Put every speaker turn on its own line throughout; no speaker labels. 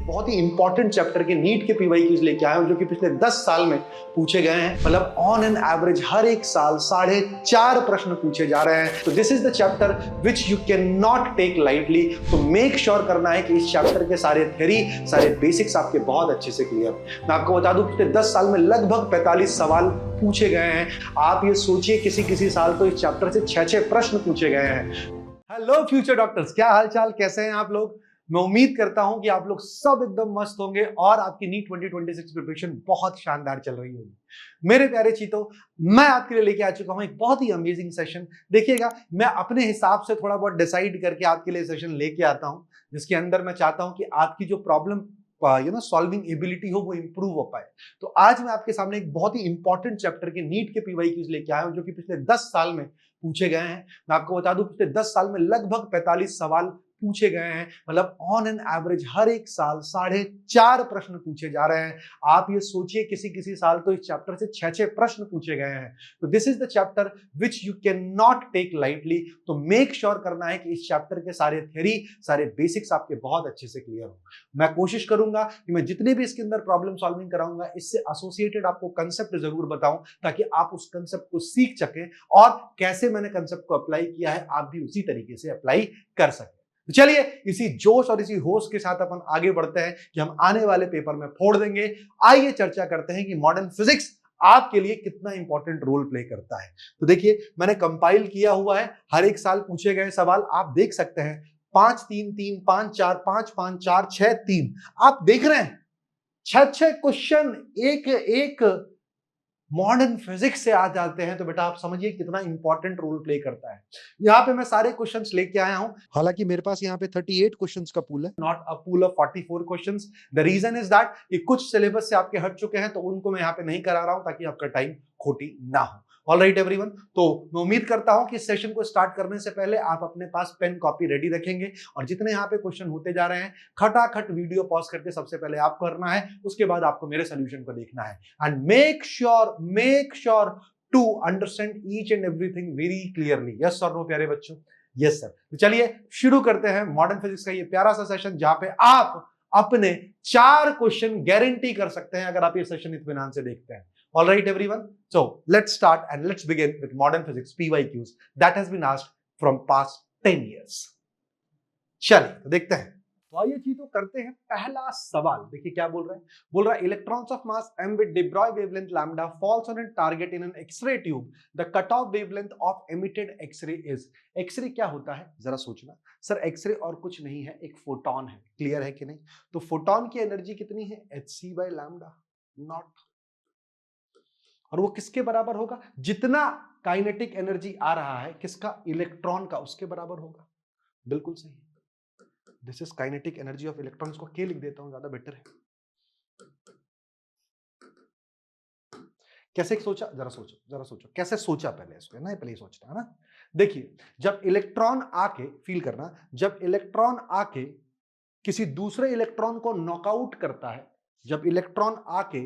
बहुत ही important chapter के NEET के पीवाईक्यूज लेके आया हूं जो कि पिछले 10 साल में पूछे गए हैं। मतलब ऑन एन एवरेज हर एक साल 4.5 प्रश्न पूछे जा रहे हैं। तो this is the chapter which you can not take lightly. तो मेक श्योर करना है कि इस चैप्टर के सारे थ्योरी, सारे बेसिक्स आपके बहुत अच्छे से क्लियर। मैं आपको बता दूं पिछले 10 साल में लगभग 45 सवाल पूछे गए हैं। आप ये सोचिए किसी किसी साल तो इस चैप्टर से 6 प्रश्न पूछे गए हैं। हेलो फ्यूचर डॉक्टर्स, क्या हालचाल, कैसे हैं आप लोग। मैं उम्मीद करता हूं कि आप लोग सब एकदम मस्त होंगे और आपकी नीट 2026 प्रिपरेशन बहुत शानदार चल रही होगी। मेरे प्यारे चीतो, मैं आपके लिए लेके आ चुका हूं एक बहुत ही अमेजिंग सेशन। देखिएगा, मैं अपने हिसाब से थोड़ा बहुत डिसाइड करके आपके लिए सेशन लेके आता हूं जिसके अंदर मैं चाहता हूं कि आपकी जो प्रॉब्लम सॉल्विंग एबिलिटी हो वो इंप्रूव हो पाए। तो आज मैं आपके सामने एक बहुत ही इंपॉर्टेंट चैप्टर के नीट के पीवाईक्यूज लेके आया हूं जो कि पिछले 10 साल में पूछे गए हैं। मैं आपको बता दूं पिछले 10 साल में लगभग 45 सवाल पूछे गए हैं। मतलब ऑन एन एवरेज हर एक साल 4.5 प्रश्न पूछे जा रहे हैं। आप ये सोचिए किसी किसी साल तो इस चैप्टर से 6 प्रश्न पूछे गए हैं। तो this is the chapter which you can not take lightly. तो मेक श्योर करना है कि इस चैप्टर के सारे थ्योरी, सारे बेसिक्स आपके बहुत अच्छे से क्लियर हो। मैं कोशिश करूंगा कि मैं जितने भी इसके अंदर प्रॉब्लम सॉल्विंग कराऊंगा इससे एसोसिएटेड आपको कंसेप्ट जरूर बताऊं ताकि आप उस कंसेप्ट को सीख सकें और कैसे मैंने कंसेप्ट को अप्लाई किया है आप भी उसी तरीके से अप्लाई कर सकें। तो चलिए इसी जोश और इसी होश के साथ अपन आगे बढ़ते हैं कि हम आने वाले पेपर में फोड़ देंगे। आइए चर्चा करते हैं कि मॉडर्न फिजिक्स आपके लिए कितना इंपॉर्टेंट रोल प्ले करता है। तो देखिए, मैंने कंपाइल किया हुआ है हर एक साल पूछे गए सवाल, आप देख सकते हैं 5-3-3, 5-4, 5-5-4, 6-3। आप देख रहे हैं 6 क्वेश्चन एक एक मॉडर्न फिजिक्स से आ जाते हैं। तो बेटा आप समझिए कितना इंपॉर्टेंट रोल प्ले करता है। यहाँ पे मैं सारे क्वेश्चंस लेके आया हूं। हालांकि मेरे पास यहाँ पे 38 क्वेश्चंस का पूल है, not a pool of 44 questions. The reason is that कि कुछ सिलेबस से आपके हट चुके हैं तो उनको मैं यहाँ पे नहीं करा रहा हूं ताकि आपका टाइम खोटी ना हो। ऑलराइट एवरीवन, तो मैं उम्मीद करता हूं कि इस सेशन को स्टार्ट करने से पहले आप अपने पास पेन कॉपी रेडी रखेंगे और जितने यहाँ पे क्वेश्चन होते जा रहे हैं खटाखट वीडियो पॉज करके सबसे पहले आपको करना है, उसके बाद आपको मेरे सोल्यूशन को देखना है। And make sure to understand each and everything very clearly. yes or no प्यारे बच्चों? yes sir। तो चलिए शुरू करते हैं मॉडर्न फिजिक्स का ये प्यारा सा सेशन जहां पे आप अपने 4 क्वेश्चन गारंटी कर सकते हैं अगर आप ये सेशन इत्मीनान से देखते हैं। All right everyone, so let's start and let's begin with modern physics PYQs that has been asked from past 10 years। चलिए तो देखते हैं। तो आइए जी, तो करते हैं पहला सवाल। देखिए क्या बोल रहा है, बोल रहा है electrons of mass m with de Broglie wavelength lambda falls on a target in an x-ray tube, the cutoff wavelength of emitted x-ray is। x-ray क्या होता है जरा सोचना। सर x-ray और कुछ नहीं है, एक फोटोन है। क्लियर है कि नहीं? तो फोटोन की एनर्जी कितनी है? hc by lambda not. और वो किसके बराबर होगा? जितना काइनेटिक एनर्जी आ रहा है किसका? इलेक्ट्रॉन का, उसके बराबर होगा। बिल्कुल सही। This is kinetic energy of electrons को के लिख देता हूं, ज्यादा बेटर है। कैसे सोचा, जरा सोचो कैसे सोचा पहले इसको, है ना, पहले सोचना है ना। देखिए, जब इलेक्ट्रॉन आके, फील करना, जब इलेक्ट्रॉन आके किसी दूसरे इलेक्ट्रॉन को नॉकआउट करता है, जब इलेक्ट्रॉन आके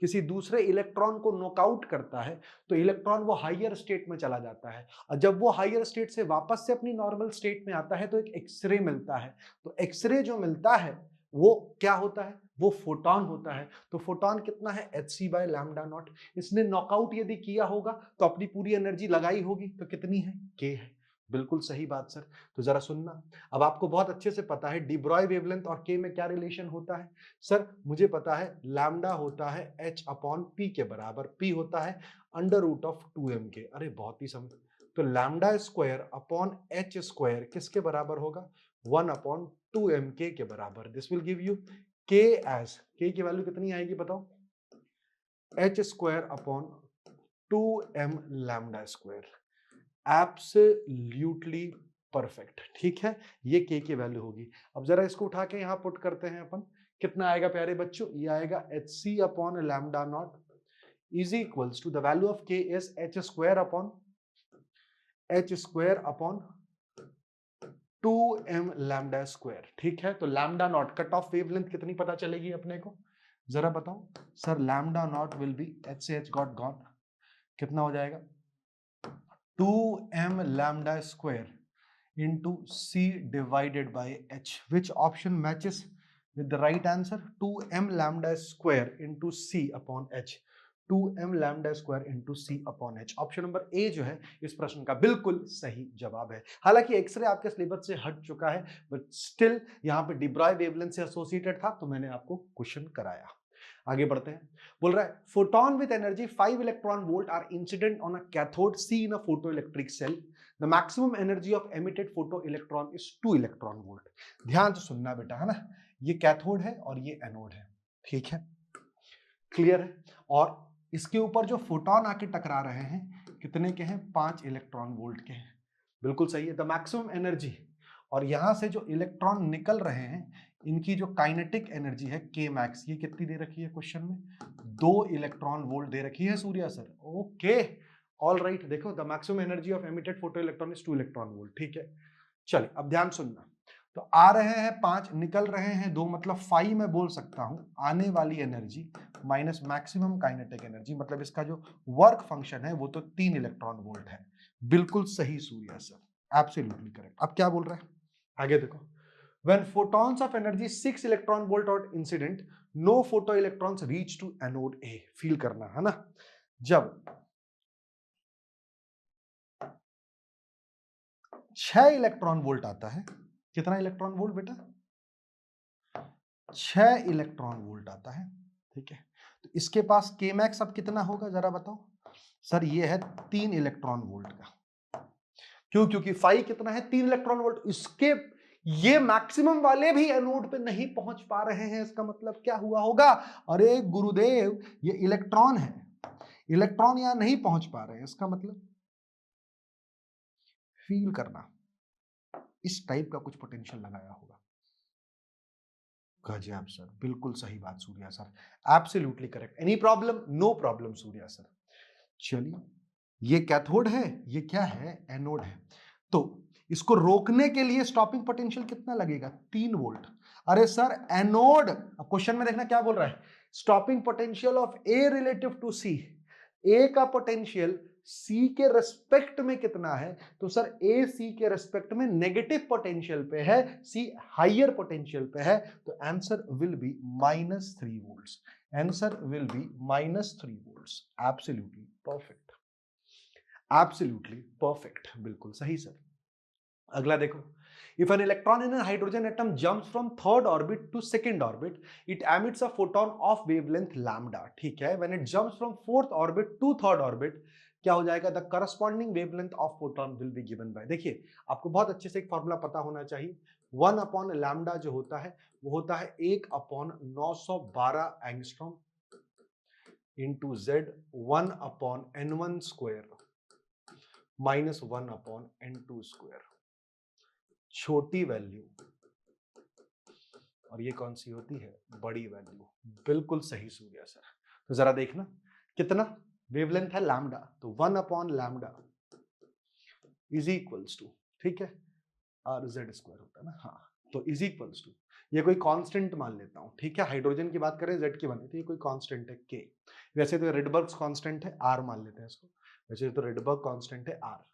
किसी दूसरे इलेक्ट्रॉन को नॉकआउट करता है तो इलेक्ट्रॉन वो हायर स्टेट में चला जाता है और जब वो हायर स्टेट से वापस से अपनी नॉर्मल स्टेट में आता है तो एक एक्सरे मिलता है। तो एक्सरे जो मिलता है वो क्या होता है? वो फोटॉन होता है। तो फोटॉन कितना है? hc by lambda naught. इसने नॉकआउट यदि किया होगा तो अपनी पूरी एनर्जी लगाई होगी, तो कितनी है? k है। बिल्कुल सही बात सर। तो जरा सुनना, अब आपको बहुत अच्छे से पता है डी ब्रॉय वेवलेंथ और के में क्या रिलेशन होता है। सर मुझे पता है लैम्डा होता है h अपॉन पी के बराबर, पी होता है अंडर रूट ऑफ 2m के। अरे बहुत ही समझ। तो lambda square upon h square किसके बराबर होगा? 1 अपॉन 2m के बराबर। This will give you k as, k की वैल्यू कितनी आएगी बताओ? h square upon 2m lambda square. Absolutely perfect. ठीक है, ये के की वैल्यू होगी। अब जरा इसको उठा के यहां पुट करते हैं अपन, कितना आएगा प्यारे बच्चों? ये आएगा hc upon lambda not is equals to the value of k is h square upon 2m lambda square. ठीक है, तो lambda not cut off wavelength कितनी पता चलेगी अपने को? जरा बताओ sir. Lambda not will be h से h गॉट गॉन, कितना हो जाएगा? 2m lambda square into c divided by h. Which option matches? with the right answer 2m lambda square into c upon h, 2m lambda square into c upon h। Option number ए जो है इस प्रश्न का बिल्कुल सही जवाब है। हालांकि एक्सरे आपके सिलेबस से हट चुका है, बट स्टिल यहाँ पे डिब्रॉय वेवलेंथ से एसोसिएटेड था, तो मैंने आपको क्वेश्चन कराया। आगे बढ़ते हैं। बोल रहा है photon with energy 5 electron volt are incident on a cathode C in a photo electric cell, the maximum energy of emitted photo electron is 2 electron volt. ध्यान से सुनना बेटा, है ना, ये कैथोड है और ये एनोड है, ठीक है, क्लियर है। और इसके ऊपर जो फोटोन आके टकरा रहे हैं कितने के हैं, 5 इलेक्ट्रॉन वोल्ट के हैं, बिल्कुल सही है। द मैक्सिमम एनर्जी, और यहां से जो इलेक्ट्रॉन निकल रहे हैं इनकी जो काइनेटिक एनर्जी है के मैक्स, ये कितनी दे रखी है क्वेश्चन में, 2 इलेक्ट्रॉन वोल्ट दे रखी है Surya sir. Okay, all right. देखो the maximum energy of emitted photo electron is 2 electron volt, ठीक है। चलिए अब ध्यान सुनना, तो आ रहे हैं 5, निकल रहे हैं 2, मतलब 5 मैं बोल सकता हूं आने वाली energy minus maximum kinetic energy, मतलब इसका जो वर्क फंक्शन है वो तो 3 इलेक्ट्रॉन वोल्ट है। बिल्कुल सही सूर्या सर, एब्सोल्युटली करेक्ट। अब क्या बोल रहा है आगे देखो, when photons of energy 6 electron volt are incident, no photo electrons reach to anode A। Feel करना है ना, जब 6 इलेक्ट्रॉन वोल्ट आता है, कितना इलेक्ट्रॉन वोल्ट बेटा, 6 इलेक्ट्रॉन वोल्ट आता है, ठीक है। तो इसके पास के मैक्स अब कितना होगा जरा बताओ सर, ये है 3 इलेक्ट्रॉन वोल्ट का। क्यों, क्योंकि 5 कितना है, 3 इलेक्ट्रॉन वोल्ट। इसके ये मैक्सिमम वाले भी एनोड पे नहीं पहुंच पा रहे हैं, इसका मतलब क्या हुआ होगा, अरे गुरुदेव ये इलेक्ट्रॉन है, इलेक्ट्रॉन यहां नहीं पहुंच पा रहे हैं, इसका मतलब फील करना इस टाइप का कुछ पोटेंशियल लगाया होगा। गजब सर, बिल्कुल सही बात Surya sir, absolutely correct. Any problem, no problem Surya sir. चलिए ये कैथोड है, ये क्या है, एनोड है। तो इसको रोकने के लिए स्टॉपिंग पोटेंशियल कितना लगेगा, 3 वोल्ट। अरे सर एनोड, अब क्वेश्चन में देखना क्या बोल रहा है, stopping potential of A relative to C, A का पोटेंशियल सी के रेस्पेक्ट में कितना है, तो सर ए सी के रेस्पेक्ट में नेगेटिव पोटेंशियल पे है, सी हायर पोटेंशियल पे है, तो answer will be -3 volts. Answer will be -3 volts. Absolutely perfect, absolutely perfect, बिल्कुल सही सर। अगला देखो, if an electron in a hydrogen atom jumps from third orbit to second orbit, it emits a photon of wavelength lambda, ठीक है। when it jumps from fourth orbit to third orbit, क्या हो जाएगा, the corresponding wavelength of photon will be given by, देखिए आपको बहुत अच्छे से एक फॉर्मूला पता होना चाहिए, 1 अपॉन लैम्डा जो होता है वो होता है 1 upon 912 angstrom into Z 1 upon n1 square minus 1 upon n2 square. छोटी वैल्यू और ये कौन सी होती है, बड़ी वैल्यू। बिल्कुल सही सूर्या सर। तो जरा देखना कितना वेवलेंथ है लैम्डा, तो 1 upon lambda is equals to, ठीक है, आर जेड स्क्वायर होता है ना, हाँ, तो इज इक्वल्स टू, ये कोई कांस्टेंट मान लेता हूं, ठीक है, हाइड्रोजन की बात करें जेड की बनी थी, ये कोई कांस्टेंट है के, वैसे तो रेडबर्ग कांस्टेंट है आर मान लेते हैं इसको, वैसे तो रेडबर्ग कांस्टेंट है आर।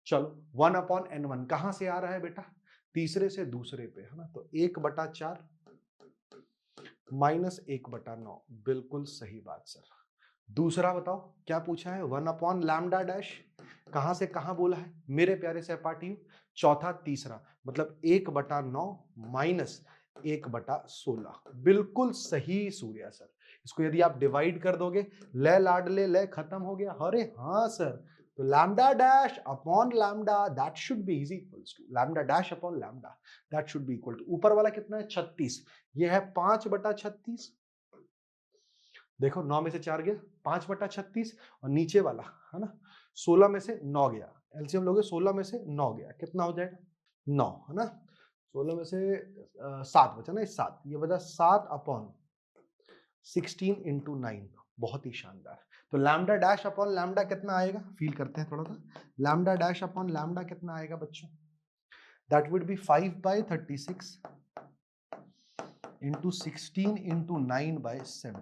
चलो 1 अपॉन n1 कहां से आ रहा है बेटा, तीसरे से दूसरे पे, है ना, तो 1/4 माइनस 1/9, बिल्कुल सही बात सर। दूसरा बताओ क्या पूछा है, 1 अपॉन लैम्डा डैश, कहां से कहां बोला है मेरे प्यारे सहपाठियों, चौथा तीसरा, मतलब 1/9 माइनस 1/16, बिल्कुल सही सूर्या सर। इसको यदि आप डिवाइड कर दोगे, ले लाडले ले खत्म हो गया, अरे हाँ सर, तो lambda dash upon lambda that should be is equals to lambda dash upon lambda that should be equal to, ऊपर वाला कितना है 36, ये है 5/36, देखो 9 में से 4 गया 5/36, और नीचे वाला है ना 16 में से 9 गया, एलसीएम लोगे 16 में से 9 गया, कितना हो जाएगा 9, है ना, 16 में से 7 बचा ना, 7, ये बचा 7 अपॉन 16 इंटू 9, बहुत ही शानदार। तो लैम्डा डैश अपॉन लैम्डा कितना आएगा, फील करते हैं थोड़ा सा, लैम्डा डैश अपॉन लैम्डा कितना आएगा बच्चों, that would B 5/36 into 16 into 9/7,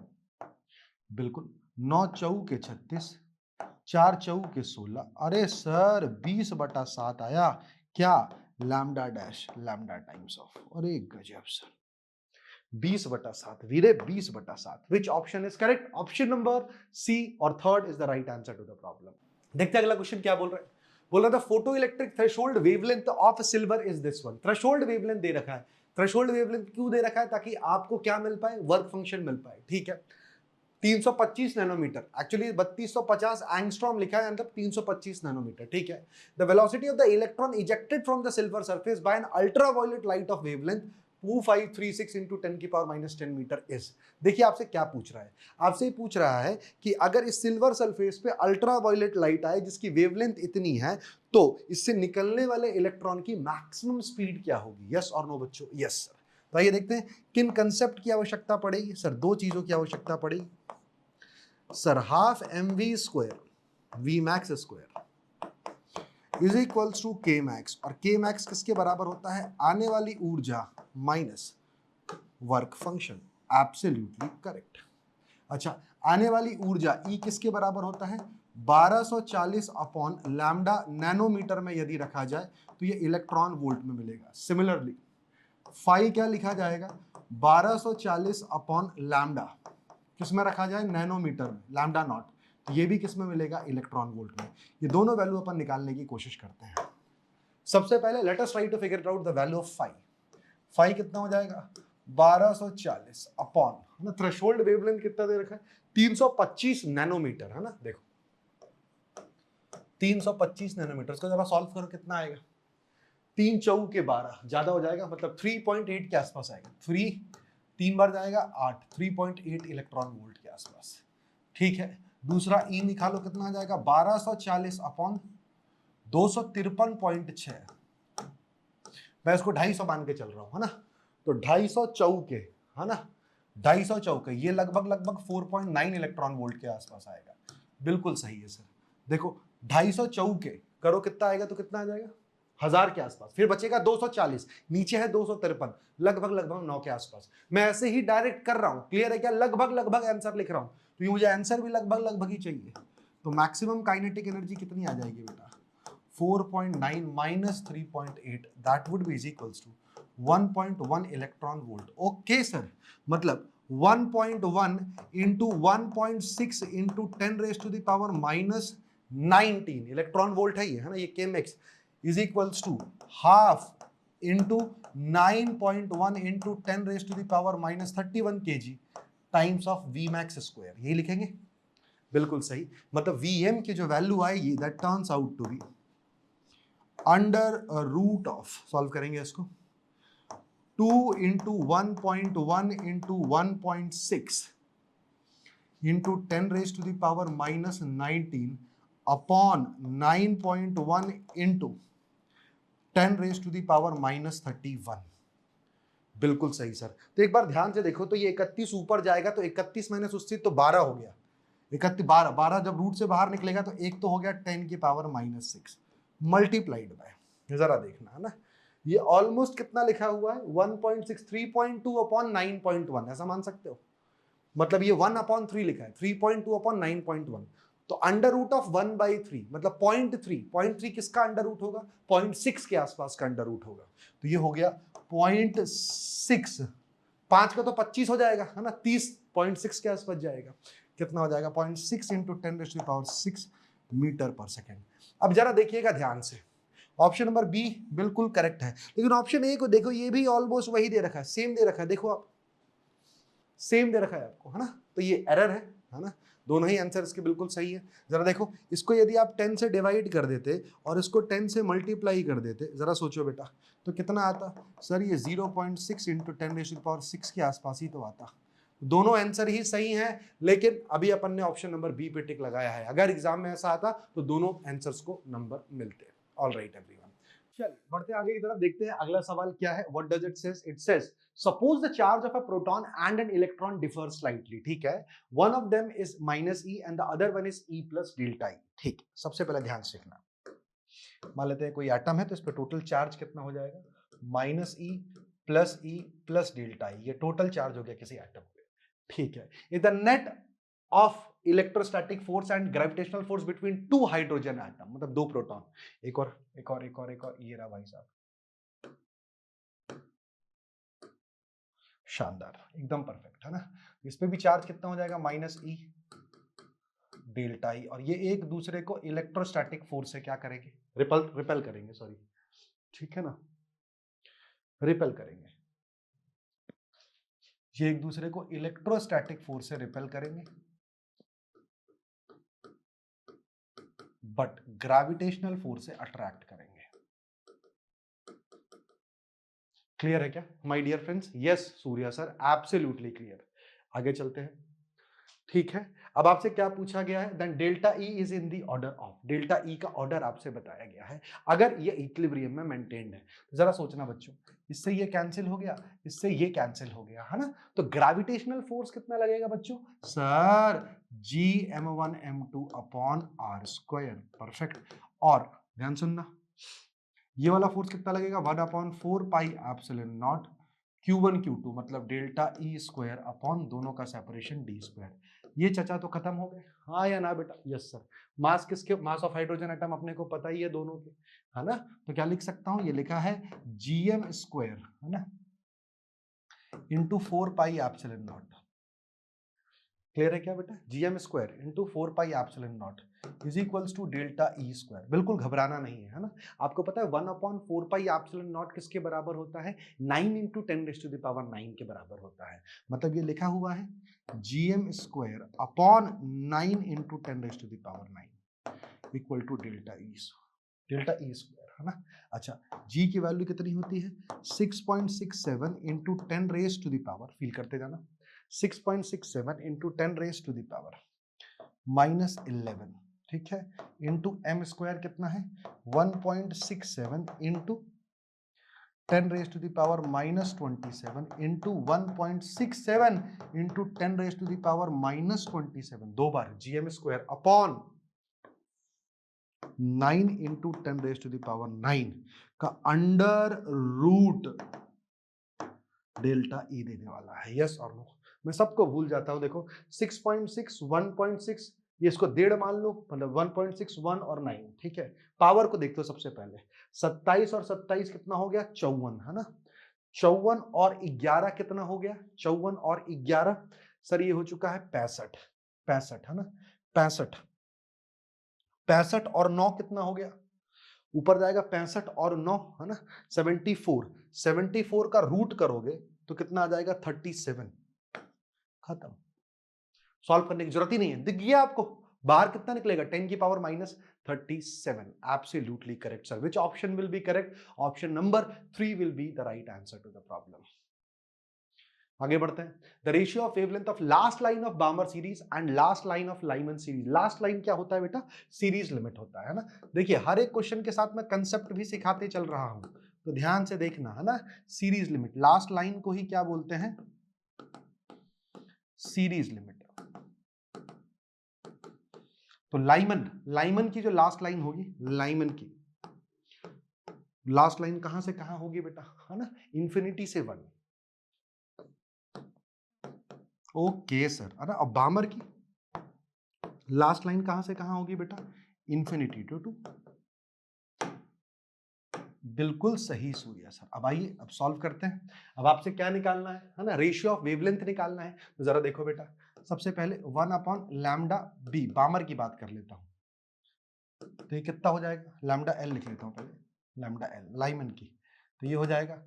बिल्कुल 9 चौके 36, 4 चौके 16, अरे सर 20/7 आया, क्या lambda dash lambda times of, अरे गजब सर, 20/7 वीरे, 20/7। Which option is correct? Option number C और third is the right answer to the problem. देखते हैं अगला क्वेश्चन क्या बोल रहा है। बोल रहा था photoelectric threshold wavelength of silver is this one. Threshold wavelength दे रखा है। थ्रेशोल्ड वेवलेंथ क्यों दे रखा है? ताकि आपको क्या मिल पाए? वर्क फंक्शन मिल पाए। ठीक है, 325 नैनोमीटर, एक्चुअली 3250 एंगस्ट्रॉम लिखा है, मतलब 325 नैनोमीटर। ठीक है, the velocity of the electron ejected from the silver surface by an ultraviolet light of wavelength 2536 into 10⁻⁻10 metre is. देखिए आपसे क्या पूछ रहा है, आपसे ये पूछ रहा है कि अगर इस सिल्वर सरफेस पे अल्ट्रावायलेट लाइट आए जिसकी वेवलेंथ इतनी है, तो इससे निकलने वाले इलेक्ट्रॉन की मैक्सिमम स्पीड क्या होगी? यस और नो बच्चों? Yes sir. तो आइए देखते हैं किन कंसेप्ट की आवश्यकता पड़ेगी। सर दो चीजों की आवश्यकता पड़ेगी sir. Half mv² v max square is equals to K max, और के मैक्स किसके बराबर होता है? आने वाली ऊर्जा minus work function. Absolutely correct. अच्छा, आने वाली ऊर्जा E किसके बराबर होता है? 1240 अपॉन लैम्डा नैनोमीटर में यदि रखा जाए तो ये इलेक्ट्रॉन वोल्ट में मिलेगा। सिमिलरली फाई क्या लिखा जाएगा? 1240 अपॉन लैम्डा, किस में रखा जाए? नैनोमीटर में, लैम्डा नॉट, तो ये भी किस में मिलेगा? इलेक्ट्रॉन वोल्ट में। ये दोनों वैल्यू अपन निकालने की कोशिश करते हैं। सबसे पहले let us try to figure out the value of phi. Phi कितना हो जाएगा? 1240 अपॉन, है ना, थ्रेशोल्ड वेवलेंथ कितना दे रखा है? 325 नैनोमीटर, है ना। देखो 325 नैनोमीटर, इसको जरा सॉल्व करो, कितना आएगा? 3 चौके 12, ज्यादा हो जाएगा, मतलब 3.8 के आसपास आएगा। 3 3 बार जाएगा 8, 3.8 इलेक्ट्रॉन वोल्ट के आसपास। ठीक है, दूसरा ई निकालो, कितना आ जाएगा? 1240 अपॉन 253.6। मैं इसको 250 मान के चल रहा हूं, है ना। तो 250 चौके, है ना, 250 चौके, ये लगभग 4.9 इलेक्ट्रॉन वोल्ट के आसपास आएगा। बिल्कुल सही है सर। देखो 250 चौके करो, कितना आएगा? तो कितना आ जाएगा? 1000 के आसपास। फिर बचेगा 240, नीचे है 253, लगभग 9 के आसपास। मैं ऐसे ही डायरेक्ट कर रहा हूं, क्लियर है क्या? लगभग आंसर लिख रहा हूं, तो ये मुझे आंसर भी लगभग ही चाहिए। तो मैक्सिमम काइनेटिक एनर्जी कितनी आ जाएगी बेटा? 4.9 minus 3.8, that would be is equals to 1.1 electron volt. Okay sir, मतलब 1.1 into 1.6 into 10 raise to the power minus 19 electron volt है ये, है ना, ये K max is equals to half into 9.1 into 10 raised to the power minus 31 kg times of Vmax square। यही लिखेंगे। बिल्कुल सही, मतलब Vm की जो वैल्यू आएगी that turns out to be under a root of, solve करेंगे इसको, 2 into 1.1 into 1.6 into 10 raised to the power minus 19 upon 9.1 into 10 raise to the power minus 31। बिल्कुल सही सर। तो एक बार ध्यान से देखो, तो ये 31 ऊपर जाएगा, तो 31 माइनस उससे तो 12 हो गया। 31 12 जब रूट से बाहर निकलेगा तो एक तो हो गया 10 की पावर माइनस 6 मल्टीप्लाइड बाय, जरा देखना, है ना, ये ऑलमोस्ट कितना लिखा हुआ है? 1.6, 3.2 अपॉन 9.1, ऐसा मान सकते हो। मतलब ये 1/3 लिखा है, 3.2 अपॉन 9.1, तो अंडर रूट ऑफ 1/3 मतलब 0.3 किसका अंडर रूट होगा? 0.6 के आसपास का अंडर रूट होगा। तो ये हो गया 0.6, 5 का तो 25 हो जाएगा, है ना, 30, 0.6 के आसपास जाएगा। कितना हो जाएगा? 0.6 इंटू 10⁻⁶ मीटर पर सेकेंड। अब जरा देखिएगा ध्यान से, ऑप्शन नंबर बी बिल्कुल करेक्ट है, लेकिन ऑप्शन ए को देखो, ये भी ऑलमोस्ट वही दे रखा है, सेम दे रखा है। देखो आप, सेम दे रखा है आपको, है ना, तो ये एरर है ना। दोनों ही आंसर इसके बिल्कुल सही है। जरा देखो, इसको यदि आप 10 से डिवाइड कर देते और इसको 10 से मल्टीप्लाई कर देते, जरा सोचो बेटा, तो कितना आता? सर ये 0.6 इंटू 10⁻⁶ के आसपास ही तो आता। दोनों आंसर ही सही हैं, लेकिन अभी अपन ने ऑप्शन नंबर बी पे टिक लगाया है। अगर एग्जाम में ऐसा आता तो दोनों आंसर्स को नंबर मिलते। ऑल राइट एवरीवन, चलिए बढ़ते आगे की तरफ, देखते हैं अगला सवाल क्या है। What does it says? It says suppose the charge of a proton and an electron differ slightly. ठीक है, one of them is minus E and the other one is E plus delta E. ठीक, सबसे पहले ध्यान से देखना, मान लेते हैं कोई एटम है, तो इस पर टोटल चार्ज कितना हो जाएगा? Minus E plus delta E, ये टोटल चार्ज हो गया किसी एटम पे। ठीक है, is the net of electrostatic force and gravitational force between two hydrogen atom, मतलब दो प्रोटॉन। एक और ये रहा भाई साहब। शानदार, एकदम परफेक्ट है ना। इस पे भी चार्ज कितना हो जाएगा, माइनस ई डेल्टा ई, और ये एक दूसरे को इलेक्ट्रोस्टैटिक फोर्स से क्या करेंगे, रिपेल करेंगे, सॉरी, ठीक है ना, रिपेल करेंगे। ये एक दूसरे को इलेक्ट्रोस्टैटिक फोर्स से रिपेल करेंगे, बट ग्रेविटेशनल फोर्स से अट्रैक्ट करेंगे। क्लियर है क्या my dear friends? Yes Surya sir, absolutely clear. आगे चलते हैं, ठीक है। अब आपसे क्या पूछा गया है, then delta E is in the order of, delta E का ऑर्डर आपसे बताया गया है अगर ये इक्विलिब्रियम में मेंटेन्ड है। तो जरा सोचना बच्चों, इससे ये कैंसिल हो गया, इससे ये कैंसिल हो गया, है ना। तो ग्रेविटेशनल फोर्स कितना लगेगा बच्चों, sir Gm1m2 upon R square, perfect. और ध्यान सुनना, ये वाला फोर्स कितना लगेगा, 1/4 पाई एप्सिलॉन नॉट Q1 Q2, मतलब डेल्टा ई स्क्वायर अपॉन दोनों का सेपरेशन डी स्क्वायर। ये चचा तो खत्म हो गए, हाँ या ना बेटा? Yes sir. मास किसके, मास ऑफ हाइड्रोजन एटम अपने को पता ही है दोनों के, है ना। तो क्या लिख सकता हूं, ये लिखा है Gm स्क्वायर, है ना, into 4 pi epsilon nought. Clear है क्या बेटा? Gm square into 4 pi epsilon nought is equals to delta E square. बिल्कुल घबराना नहीं है, है ना। आपको पता है 1/4 पाई एप्सिलॉन नॉट किसके बराबर होता है, 9 इंटू 10⁹ के बराबर होता है। मतलब ये लिखा हुआ है Gm square upon 9 into 10⁹ equal to delta E square, है ना। अच्छा, G की वैल्यू कितनी होती है, 6.67 इंटू 10⁻⁻, फील करते जाना, 6.67 इंटू 10⁻⁻, -11, ठीक है, इंटू m स्क्वायर कितना है, 1.67 इंटू 10⁻⁻27 इंटू 1.67 इंटू 10⁻⁻27, दो बार Gm स्क्वायर अपॉन 9 इंटू 10⁻⁹ का अंडर रूट डेल्टा ई देने वाला है। यस और नो? मैं सबको भूल जाता हूं, देखो 6.6, 1.6, ये इसको 1.5 मान लो, मतलब 1.61 और 9, ठीक है। पावर को देखते हो सबसे पहले, 27 और 27 कितना हो गया, 54, है ना। 54 और 11 कितना हो गया, 54 और 11 सर ये हो चुका है 65, 65, है ना, 65, 65 और 9 कितना हो गया, ऊपर जाएगा 65 और 9, है ना, 74, 74 का रूट करोगे तो कितना आ जाएगा, 37, खत्म। सॉल्व करने की जरूरत ही नहीं है, दिख गया आपको, बाहर कितना निकलेगा, 10 की power -37। Absolutely correct sir. Which option will be correct, option number 3 will be the right answer to the problem. आगे बढ़ते हैं, the ratio of wavelength of last line of Balmer series and last line of Lyman series. Last line क्या होता है बेटा, series limit होता है ना। देखिए हर एक क्वेश्चन के साथ मैं कंसेप्ट भी सिखाते चल रहा हूं, तो ध्यान से देखना, है ना। सीरीज लिमिट, लास्ट लाइन को ही क्या बोलते हैं, सीरीज लिमिट। तो लाइमन की जो लास्ट लाइन होगी, लाइमन की लास्ट लाइन कहां से कहां होगी बेटा, है ना, इंफिनिटी से 1। ओके सर, है ना। अब बामर की लास्ट लाइन कहां से कहां होगी बेटा, इंफिनिटी टू 2। बिल्कुल सही सूर्या सर। अब आइए अब सॉल्व करते हैं। अब आपसे क्या निकालना है ना, रेशियो ऑफ वेवलेंथ निकालना है। तो जरा देखो बेटा, सबसे पहले 1/λb, बामर की बात कर लेता हूं, तो ये कितना हो जाएगा, लैम्डा एल लिख लेता हूं पहले, लैम्डा एल लाइमन की, तो ये हो जाएगा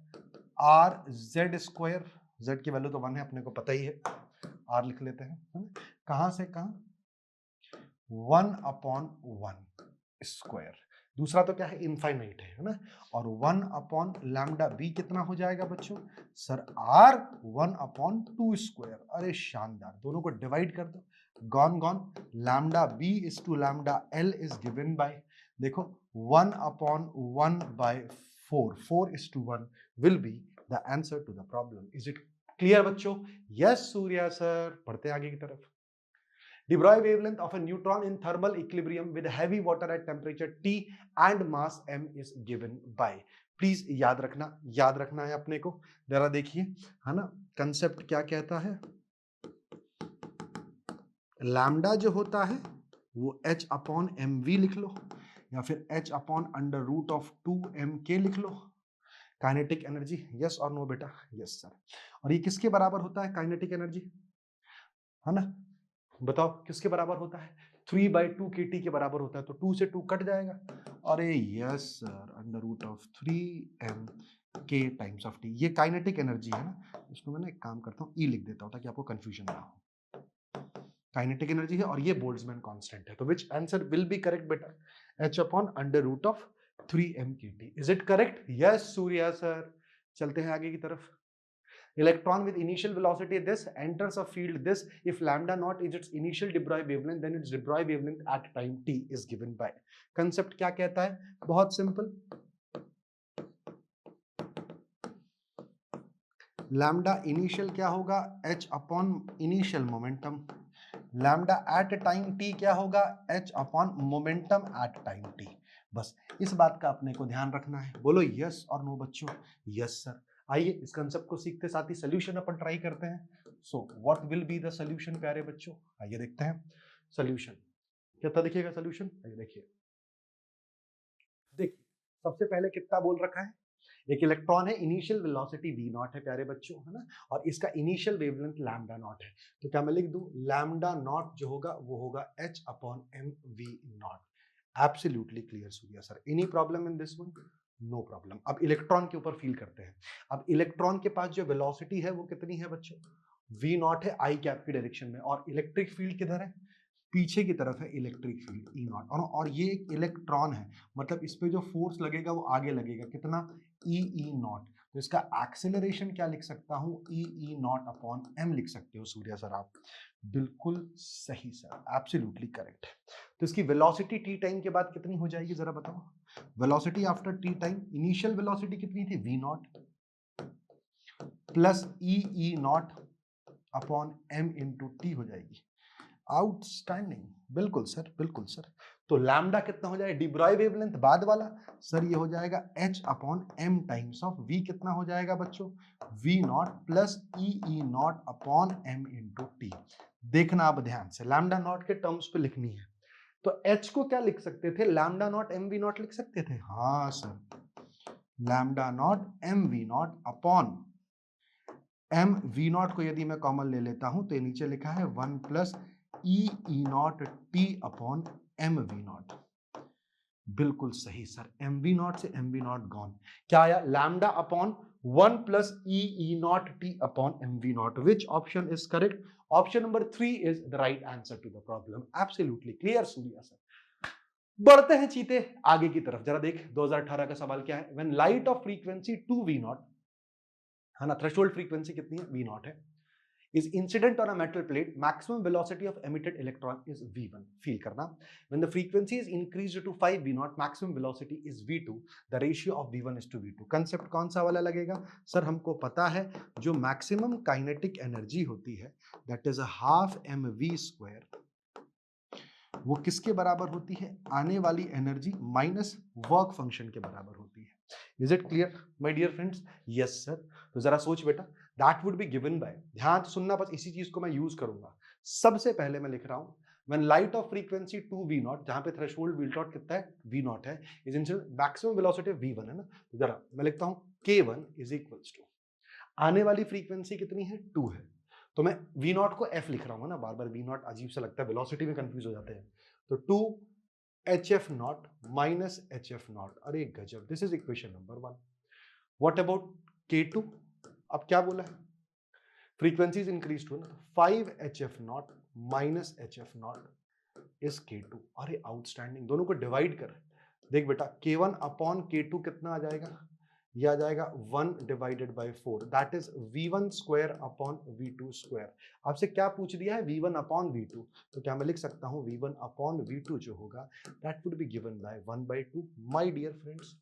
आर जेड स्क्वायर, जेड की वैल्यू तो 1 है अपने को पता ही है, आर लिख लेते हैं, है ना। कहां से कहां, 1/1 स्क्वायर, दूसरा तो क्या है, इनफाइनाइट है ना। और 1/λb कितना हो जाएगा बच्चों, सर आर 1/2 स्क्वायर। अरे शानदार, दोनों को डिवाइड कर दो, gone gone, lambda B is to lambda L is given by, देखो 1/1/4, 4:1 will be the answer to the problem. Is it clear बच्चों? Yes Surya sir. पढ़ते हैं आगे की तरफ। The Broglie wavelength of a neutron in thermal equilibrium with heavy water at temperature T and mass m is given by। Please याद रखना है अपने को। जरा देखिए, है ना, कंसेप्ट क्या कहता है, लैम्डा जो होता है वो h/mv लिख लो, या फिर h/√2mk लिख लो। काइनेटिक एनर्जी, यस और नो बेटा? Yes sir. और ये किसके बराबर होता है काइनेटिक एनर्जी, है ना? बताओ किसके बराबर होता है? 3/2 kT के बराबर होता है। तो 2 से 2 कट जाएगा। अरे yes sir, √3m k times of t। ये काइनेटिक एनर्जी है ना, इसको मैं ना एक काम करता हूँ, ई लिख देता हूँ ताकि आपको कंफ्यूजन ना हो। काइनेटिक एनर्जी है और ये बोल्ट्जमैन कांस्टेंट है। तो विच आंसर विल बी करेक्ट बेटा? h/√3m kT। Is it correct? Yes Surya sir. चलते हैं आगे की तरफ। Electron with initial velocity this enters a field this if lambda naught is its initial de Broglie wavelength, then its de Broglie wavelength at time t is given by। concept क्या कहता है? बहुत simple, lambda initial क्या होगा? h upon initial momentum. Lambda at time t क्या होगा? h upon momentum at time t। बस इस बात का अपने को ध्यान रखना है। बोलो यस और नो बच्चों? Yes sir. आइए इस कंसेप्ट को सीखते साथ ही सोल्यूशन अपन ट्राई करते हैं। So what will be the solution प्यारे बच्चों? आइए देखते हैं सोल्यूशन कितना दिखेगा। सोल्यूशन आइए देखिए, देखिए सबसे पहले कितना बोल रखा है? एक इलेक्ट्रॉन है, इनिशियल वेलोसिटी v नॉट है प्यारे बच्चों, है ना, और इसका इनिशियल वेवलेंथ लैम्डा नॉट है। तो क्या मैं लिख दूं? लैम्डा नॉट जो होगा वो होगा h upon m v naught. Absolutely clear Surya sir. Any problem in this one? No problem. अब इलेक्ट्रॉन के ऊपर फील करते हैं। अब इलेक्ट्रॉन के पास जो वेलोसिटी है वो कितनी है बच्चों? v नॉट है आई कैप की डायरेक्शन में, और इलेक्ट्रिक फील्ड किधर है? पीछे की तरफ है इलेक्ट्रिक फील्ड ई नॉट, और ये एक इलेक्ट्रॉन है, मतलब इस पे जो फोर्स लगेगा वो आगे लगेगा, कितना? ई नॉट। तो इसका एक्सेलरेशन क्या लिख सकता हूं? ई नॉट अपॉन एम लिख सकते हो सूर्या सर आप। बिल्कुल सही सर, एब्सोल्युटली करेक्ट। तो इसकी वेलोसिटी टी टाइम के बाद कितनी हो जाएगी जरा बताओ? Velocity after T time, initial velocity कितनी थी? V naught plus E naught upon M into T हो जाएगी। आउटस्टैंडिंग, बिल्कुल सर, बिल्कुल सर। तो लैम्डा कितना हो जाएगा? डी ब्रॉय वेवलेंथ बाद वाला सर, ये हो जाएगा h upon m times of v। कितना हो जाएगा बच्चों? v not plus E naught upon m into T. देखना अब ध्यान से, लैम्डा नॉट के टर्म्स पे लिखनी है। तो h को क्या लिख सकते थे? Lambda naught M V naught लिख सकते थे। हाँ sir, lambda naught M V naught upon M V naught को यदि मैं कॉमन ले लेता हूं तो ये नीचे लिखा है 1 plus E naught T upon M V naught. बिल्कुल सही सर, एम वी नॉट से एम वी नॉट गॉन। क्या आया? Lambda upon 1 plus E naught T upon M V naught. Which option is correct? Option number 3 is the right answer to the problem. Absolutely clear Surya sir. बढ़ते हैं चीते आगे की तरफ। जरा देख 2018 का सवाल क्या है। When light of frequency 2 V naught, है ना, थ्रेशोल्ड फ्रीक्वेंसी कितनी है? वी नॉट है, is incident on a metal plate, maximum velocity of emitted electron is v1। feel करना, when the frequency is increased to 5 v naught, maximum velocity is v2, the ratio of v1 is to v2। concept कौन सा वाला लगेगा sir? हमको पता है जो maximum kinetic energy होती है that is a half mv square, वो किसके बराबर होती है? आने वाली एनर्जी माइनस वर्क फंक्शन के बराबर होती है। Is it clear my dear friends? Yes sir. तो जरा सोच बेटा, that would be given by, ध्यान से सुनना, बस इसी चीज को मैं यूज करूंगा। सबसे पहले मैं लिख रहा हूं when light of frequency 2 v naught, जहां पे थ्रेशोल्ड v naught कितना है? v naught है, is incident maximum velocity of v1 है ना। तो जरा मैं लिखता हूं k1 is equals to, आने वाली फ्रीक्वेंसी कितनी है? 2 है, तो मैं v naught को f लिख रहा हूं ना, बार बार v naught अजीब सा लगता है, वेलोसिटी में कंफ्यूज हो जाते हैं। तो 2 hf naught minus hf naught। अरे गजब, this is equation number 1। What about k2? अब क्या बोला है? फ्रीक्वेंसी इज इंक्रीज टू ना, 5 hf naught minus hf naught is k2। अरे आउटस्टैंडिंग, दोनों को डिवाइड कर। देख बेटा, k1 अपॉन k2 कितना आ जाएगा? ये आ जाएगा 1 divided by 4, that is v1 square upon v2 square. आपसे क्या पूछ दिया है? v1 अपॉन v2, तो क्या मैं लिख सकता हूं v1 अपॉन v2 जो होगा that would be given by 1/2। My dear friends,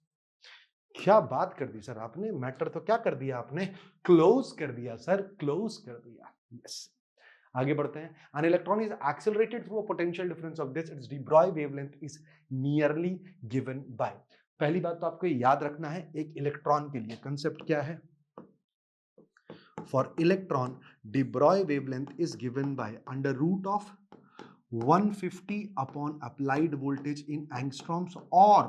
क्या बात कर दी सर आपने, मैटर तो क्या कर दिया आपने? क्लोज कर दिया सर, क्लोज कर दिया। यस, आगे बढ़ते हैं। An electron is accelerated through a potential difference of this, its de Broglie wavelength is nearly given by। पहली बात तो आपको याद रखना है, एक इलेक्ट्रॉन के लिए कंसेप्ट क्या है? For electron de Broglie wavelength is given by under root of 150 upon applied voltage in angstroms or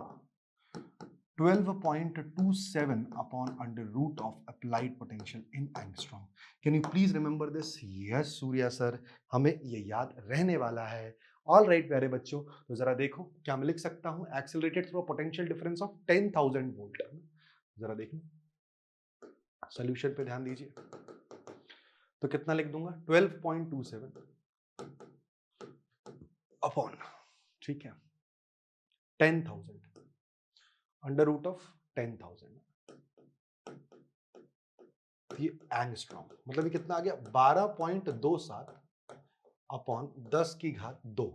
12.27 upon under root of applied potential in angstrom. Can you please remember this? Yes, Surya sir, हमें ये याद रहने वाला है. All right प्यारे बच्चों, तो जरा देखो क्या मैं लिख सकता हूं, accelerated through potential difference of 10,000 volt. जरा देखिए, सोल्यूशन पे ध्यान दीजिए. तो कितना लिख दूंगा, 12.27 अपॉन, ठीक है, 10,000 अंडर रूट ऑफ 10,000. ये एंगस्ट्रॉम, मतलब ये कितना आ गया, 12.27 अपॉन 10 की घात 2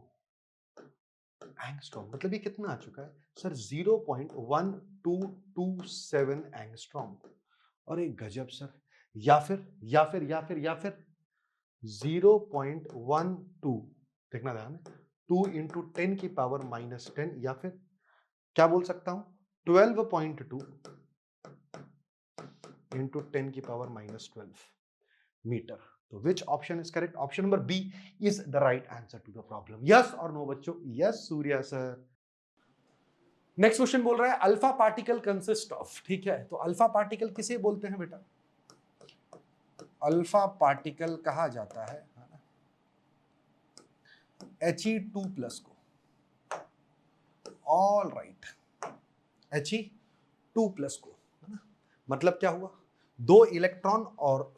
एंगस्ट्रॉम. मतलब ये कितना आ चुका है सर, 0.1227 एंगस्ट्रॉम. और एक गजब सर, या फिर 0.12, देखना ध्यान है, 2 इंटू 10 की पावर -10, या फिर क्या बोल सकता हूं, 12.2 इंटू 10 की पावर -12 मीटर. तो which option is correct? Option number B is the right answer to the problem. Yes और नो बच्चों? Yes Surya sir. Next question बोल रहा है अल्फा पार्टिकल कंसिस्ट ऑफ, ठीक है, तो अल्फा पार्टिकल किसे बोलते हैं बेटा? अल्फा पार्टिकल कहा जाता है He2+ को. ऑल राइट, He2+ को, है ना. मतलब क्या हुआ, दो इलेक्ट्रॉन और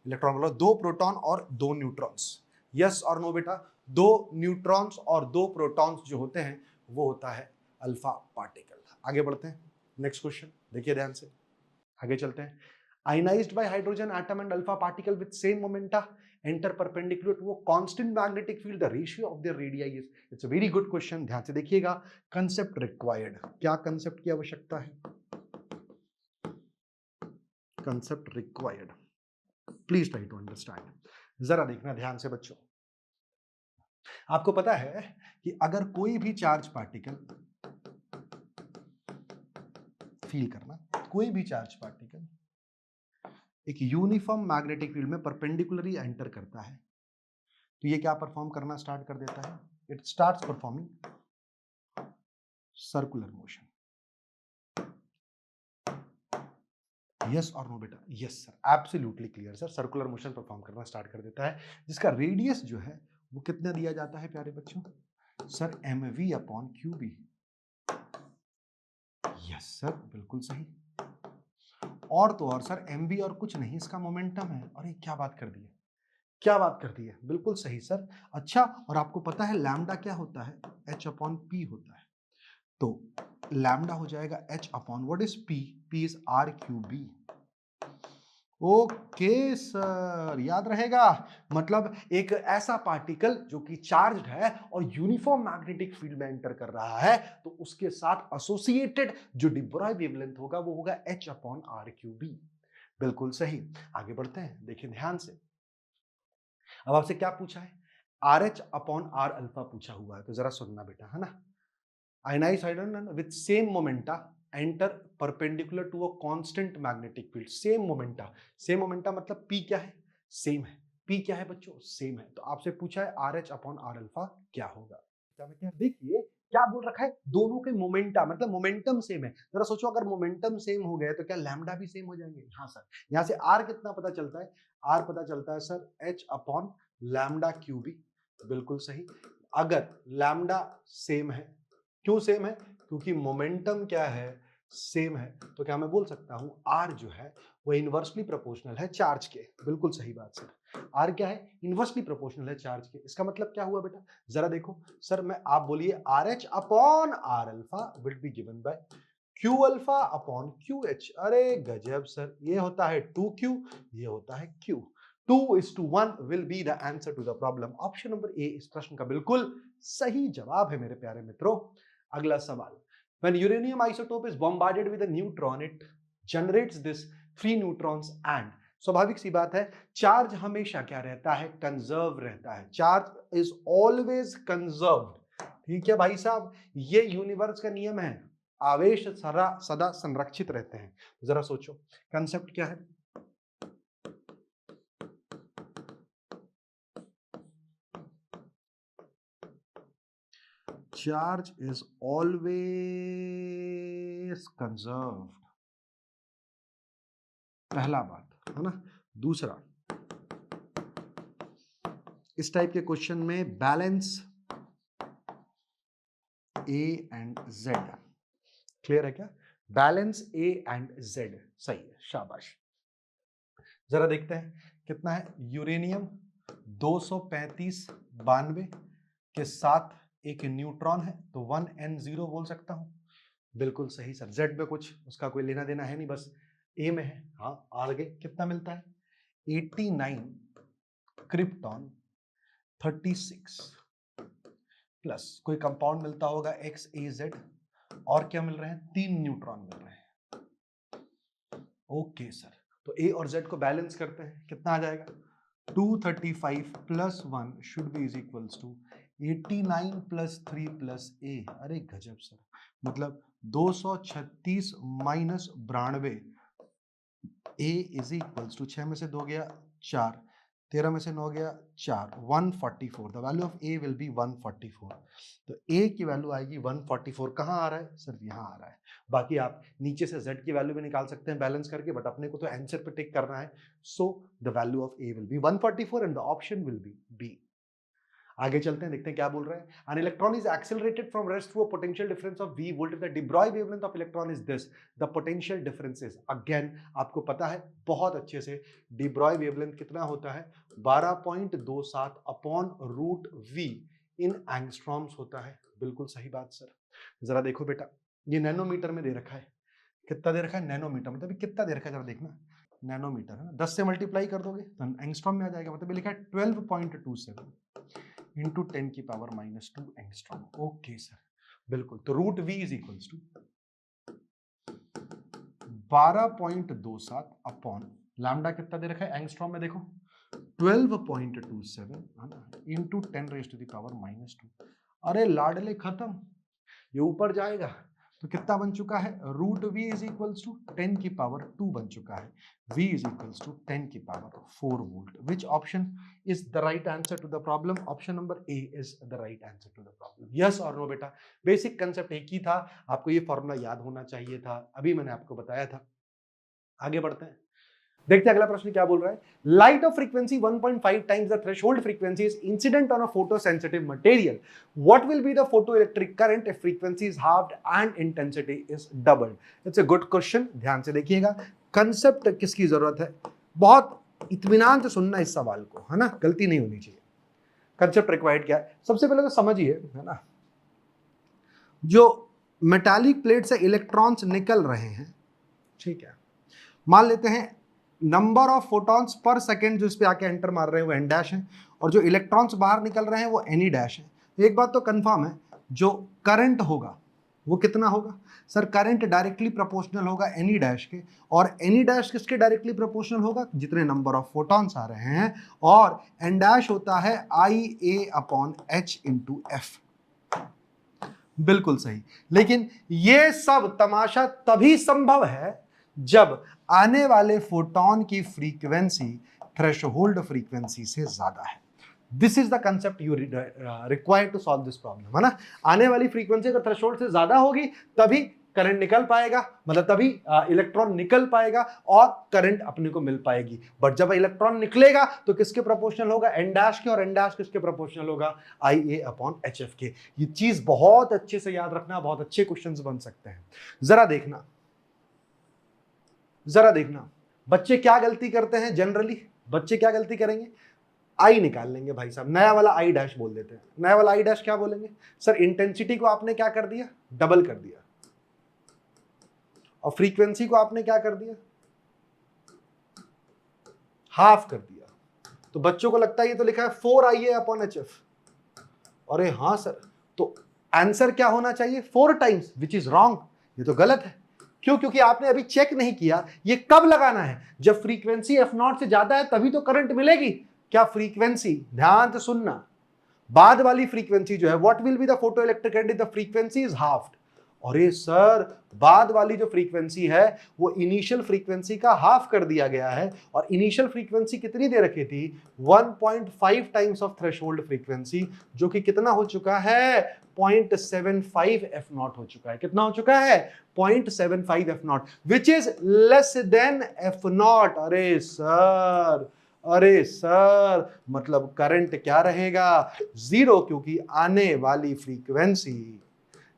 इलेक्ट्रॉन बोलो, दो प्रोटॉन और दो न्यूट्रॉन्स. यस और नो बेटा? दो न्यूट्रॉन्स और दो प्रोटॉन्स जो होते हैं वो होता है अल्फा पार्टिकल. आगे बढ़ते हैं, नेक्स्ट क्वेश्चन देखिए ध्यान से, आगे चलते हैं. Ionised by hydrogen atom and alpha particle with same momenta enter perpendicular to a constant magnetic field, the ratio of their radii is. It's a very good question, ध्यान से देखिएगा. कंसेप्ट रिक्वायर्ड, क्या कंसेप्ट की आवश्यकता है? Concept required, please try to understand. जरा देखना ध्यान से बच्चों. आपको पता है कि अगर कोई भी चार्ज पार्टिकल, फील करना, कोई भी चार्ज पार्टिकल एक यूनिफॉर्म मैग्नेटिक फील्ड में परपेंडिकुलरली एंटर करता है, तो ये क्या परफॉर्म करना स्टार्ट कर देता है? It starts performing circular motion. Yes और नो बेटा? Yes sir, absolutely clear sir, circular motion perform करना स्टार्ट कर देता है, जिसका रेडियस जो है वो कितना दिया जाता है प्यारे बच्चों? Sir mv/qb. यस सर, बिल्कुल सही. और तो और सर mv और कुछ नहीं, इसका मोमेंटम है. अरे क्या बात कर दी है, क्या बात कर दी है, बिल्कुल सही सर. अच्छा, और आपको पता है लैम्डा क्या होता है? h/p होता है. तो लैम्डा हो जाएगा h upon what is p? p is r/qb. Okay sir, याद रहेगा. मतलब एक ऐसा पार्टिकल जो कि चार्ज्ड है और यूनिफॉर्म मैग्नेटिक फील्ड में एंटर कर रहा है, तो उसके साथ एसोसिएटेड जो डी ब्रोई वेवलेंथ होगा वो होगा h/r/qb. बिल्कुल सही. आगे बढ़ते हैं, देखिए ध्यान से. अब आपसे क्या पूछा है? RH/r अल्फा पूछा हुआ है, तो जरा सुनना बेटा, है ना. Ionised hydrogen with same momenta enter perpendicular to a constant magnetic field. Same momenta मतलब P क्या है? सेम है. P क्या है बच्चों? सेम है. तो आपसे पूछा है RH/r अल्फा क्या होगा. देखिए क्या बोल रखा है, दोनों के मोमेंटा मतलब मोमेंटम सेम है. जरा सोचो, अगर मोमेंटम सेम हो गए तो क्या लैम्डा भी सेम हो जाएंगे? हाँ सर. यहां से R कितना पता चलता है? R पता चलता है सर h/λ/qb. बिल्कुल सही. अगर लैम्डा सेम है, क्यों सेम है? क्योंकि मोमेंटम क्या है? सेम है. तो क्या मैं बोल सकता हूं R जो है वो इनवर्सली प्रोपोर्शनल है चार्ज के. बिल्कुल सही बात सर. R क्या है? इनवर्सली प्रोपोर्शनल है चार्ज के. इसका मतलब क्या हुआ बेटा? जरा देखो सर, मैं आप बोलिए RH/r alpha will be given bye Q alpha upon QH. अरे गजब सर, ये होता है 2Q, ये होता है Q. 2:1 will be the answer to the problem. Option number ए इस प्रश्न का बिल्कुल सही जवाब है मेरे प्यारे मित्रों. अगला सवाल. When uranium isotope is bombarded with a neutron, it generates this free neutrons and स्वाभाविक सी बात है, चार्ज हमेशा क्या रहता है? कंजर्व रहता है. Charge is always conserved. ठीक है भाई साहब, ये यूनिवर्स का नियम है. आवेश सदा संरक्षित रहते हैं. जरा सोचो कंसेप्ट क्या है. Charge is always is conserved, पहला बात है ना। दूसरा, इस टाइप के क्वेश्चन में balance A and Z, clear है क्या? बैलेंस A एंड Z सही है, शाबाश। जरा देखते हैं कितना है। यूरेनियम 235 के साथ एक न्यूट्रॉन है, तो 1n0 बोल सकता हूं। बिल्कुल सही सर। Z में कुछ उसका कोई लेना देना है नहीं, बस A में है। हाँ, आगे कितना मिलता है? 89 क्रिप्टॉन 36 प्लस कोई कंपाउंड मिलता होगा XAZ, और क्या मिल रहे हैं? 3 न्यूट्रॉन मिल रहे हैं। ओके सर, तो A और Z को बैलेंस करते हैं, कितना आ जाएगा? 235 plus 1 should be is equals to 89 plus 3 plus A। अरे गजब सर, मतलब 236 minus 92, A is equals to 6 में से 2 गया 4, 13 में से 9 गया 4, 144। The value of A will be 144। तो A की वैल्यू आएगी 144। कहाँ आ रहा है सर? यहाँ आ रहा है। बाकी आप नीचे से Z की वैल्यू भी निकाल सकते हैं बैलेंस करके, बट अपने को तो आंसर पे टिक करना है। So the value of A will be 144 and the option will B B। आगे चलते हैं, देखते हैं क्या बोल रहे हैं। An electron is accelerated from rest through a potential difference of v volt. If the de Broglie wavelength of electron is this, the potential difference is, again आपको पता है बहुत अच्छे से, de Broglie wavelength कितना होता है? 12.27 अपॉन रूट v इन angstroms होता है। बिल्कुल सही बात सर। जरा देखो बेटा, ये नैनोमीटर में दे रखा है। कितना दे रखा है? नैनोमीटर। मतलब कितना दे रखा है जरा देखना, नैनोमीटर है ना, 10 से मल्टीप्लाई कर दोगे तो एंगस्ट्रॉम में आ जाएगा। मतलब लिखा है 12.27 इंटू 10 की पावर -2 एंगस्ट्रॉम। ओके सर, बिल्कुल। तो root v is equals to 12.27 upon lambda कितना दे रखा है एंगस्ट्रॉम में? देखो 12.27 है ना, into 10 raise to the power -2। अरे लाडले खत्म, ये ऊपर जाएगा तो कितना बन चुका है? Root v is equals to 10 की पावर 2 बन चुका है। v इज इक्वल्स टू 10 की power 4 volt. Which option is the right answer to the problem? Option number A is the right answer to the problem. Yes और no बेटा? Basic concept एक ही था, आपको ये फॉर्मूला याद होना चाहिए था, अभी मैंने आपको बताया था। आगे बढ़ते हैं, देखते हैं अगला प्रश्न क्या बोल रहा है। Light of frequency 1.5 times the threshold frequency is incident on a photosensitive material. What will be the photoelectric current if frequency is halved and intensity is doubled? It's a good question, ध्यान से देखिएगा। Concept किसकी जरूरत है? बहुत इत्मीनान से सुनना इस सवाल को, है ना, गलती नहीं होनी चाहिए। कंसेप्ट रिक्वायर्ड क्या है? सबसे पहले तो समझिए, है ना, जो मेटालिक प्लेट से इलेक्ट्रॉन्स निकल रहे हैं, ठीक है, मान लेते हैं number of photons per second जो इस पे आके एंटर मार रहे हैं वो n डैश है, और जो इलेक्ट्रॉन्स बाहर निकल रहे हैं वो n डैश है। एक बात तो कंफर्म है, जो करंट होगा वो कितना होगा सर? करंट डायरेक्टली प्रोपोर्शनल होगा n डैश के, और n डैश किसके डायरेक्टली प्रोपोर्शनल होगा? जितने नंबर ऑफ फोटॉन्स आ रहे हैं, और n डैश होता है IA upon h into f। बिल्कुल सही। लेकिन ये सब तमाशा तभी संभव है जब आने वाले फोटोन की फ्रीक्वेंसी थ्रेशोल्ड फ्रीक्वेंसी से ज्यादा है। This is the concept you required to solve this problem, है ना। आने वाली फ्रीक्वेंसी अगर थ्रेशोल्ड से ज्यादा होगी तभी करंट निकल पाएगा, मतलब तभी इलेक्ट्रॉन निकल पाएगा और करंट अपने को मिल पाएगी। बट जब इलेक्ट्रॉन निकलेगा तो किसके प्रोपोर्शनल होगा? n डैश के, और n डैश किसके प्रोपोर्शनल होगा? IA अपॉन HF के। ये चीज बहुत अच्छे से याद रखना, बहुत अच्छे क्वेश्चंस बन सकते हैं। जरा देखना, जरा देखना, बच्चे क्या गलती करते हैं जनरली? बच्चे क्या गलती करेंगे? आई निकाल लेंगे भाई साहब, नया वाला आई डैश बोल देते हैं। नया वाला आई डैश क्या बोलेंगे सर? इंटेंसिटी को आपने क्या कर दिया? डबल कर दिया। और फ्रीक्वेंसी को आपने क्या कर दिया? हाफ कर दिया। तो बच्चों को लगता है ये तो लिखा है 4IA अपॉन HF। अरे हाँ सर, तो आंसर क्या होना चाहिए? 4 टाइम्स, विच इज रॉन्ग। ये तो गलत है। क्यों? क्योंकि आपने अभी चेक नहीं किया ये कब लगाना है। जब फ्रीक्वेंसी F0 से ज्यादा है तभी तो करंट मिलेगी। क्या फ्रीक्वेंसी, ध्यान से सुनना, बाद वाली फ्रीक्वेंसी जो है, what will be the photoelectric current if the frequency is halved, अरे सर, बाद वाली जो फ्रीक्वेंसी है वो इनिशियल फ्रीक्वेंसी का हाफ कर दिया गया है, और इनिशियल फ्रीक्वेंसी कितनी दे रखी थी? 1.5 टाइम्स ऑफ थ्रेशोल्ड फ्रीक्वेंसी, जो कि कितना हो चुका है? 0.75 एफ नॉट हो चुका है। कितना हो चुका है? 0.75 F not, which is less than F not. अरे सर, मतलब करंट क्या रहेगा? जीरो, क्योंकि आने वाली फ्रीक्वेंसी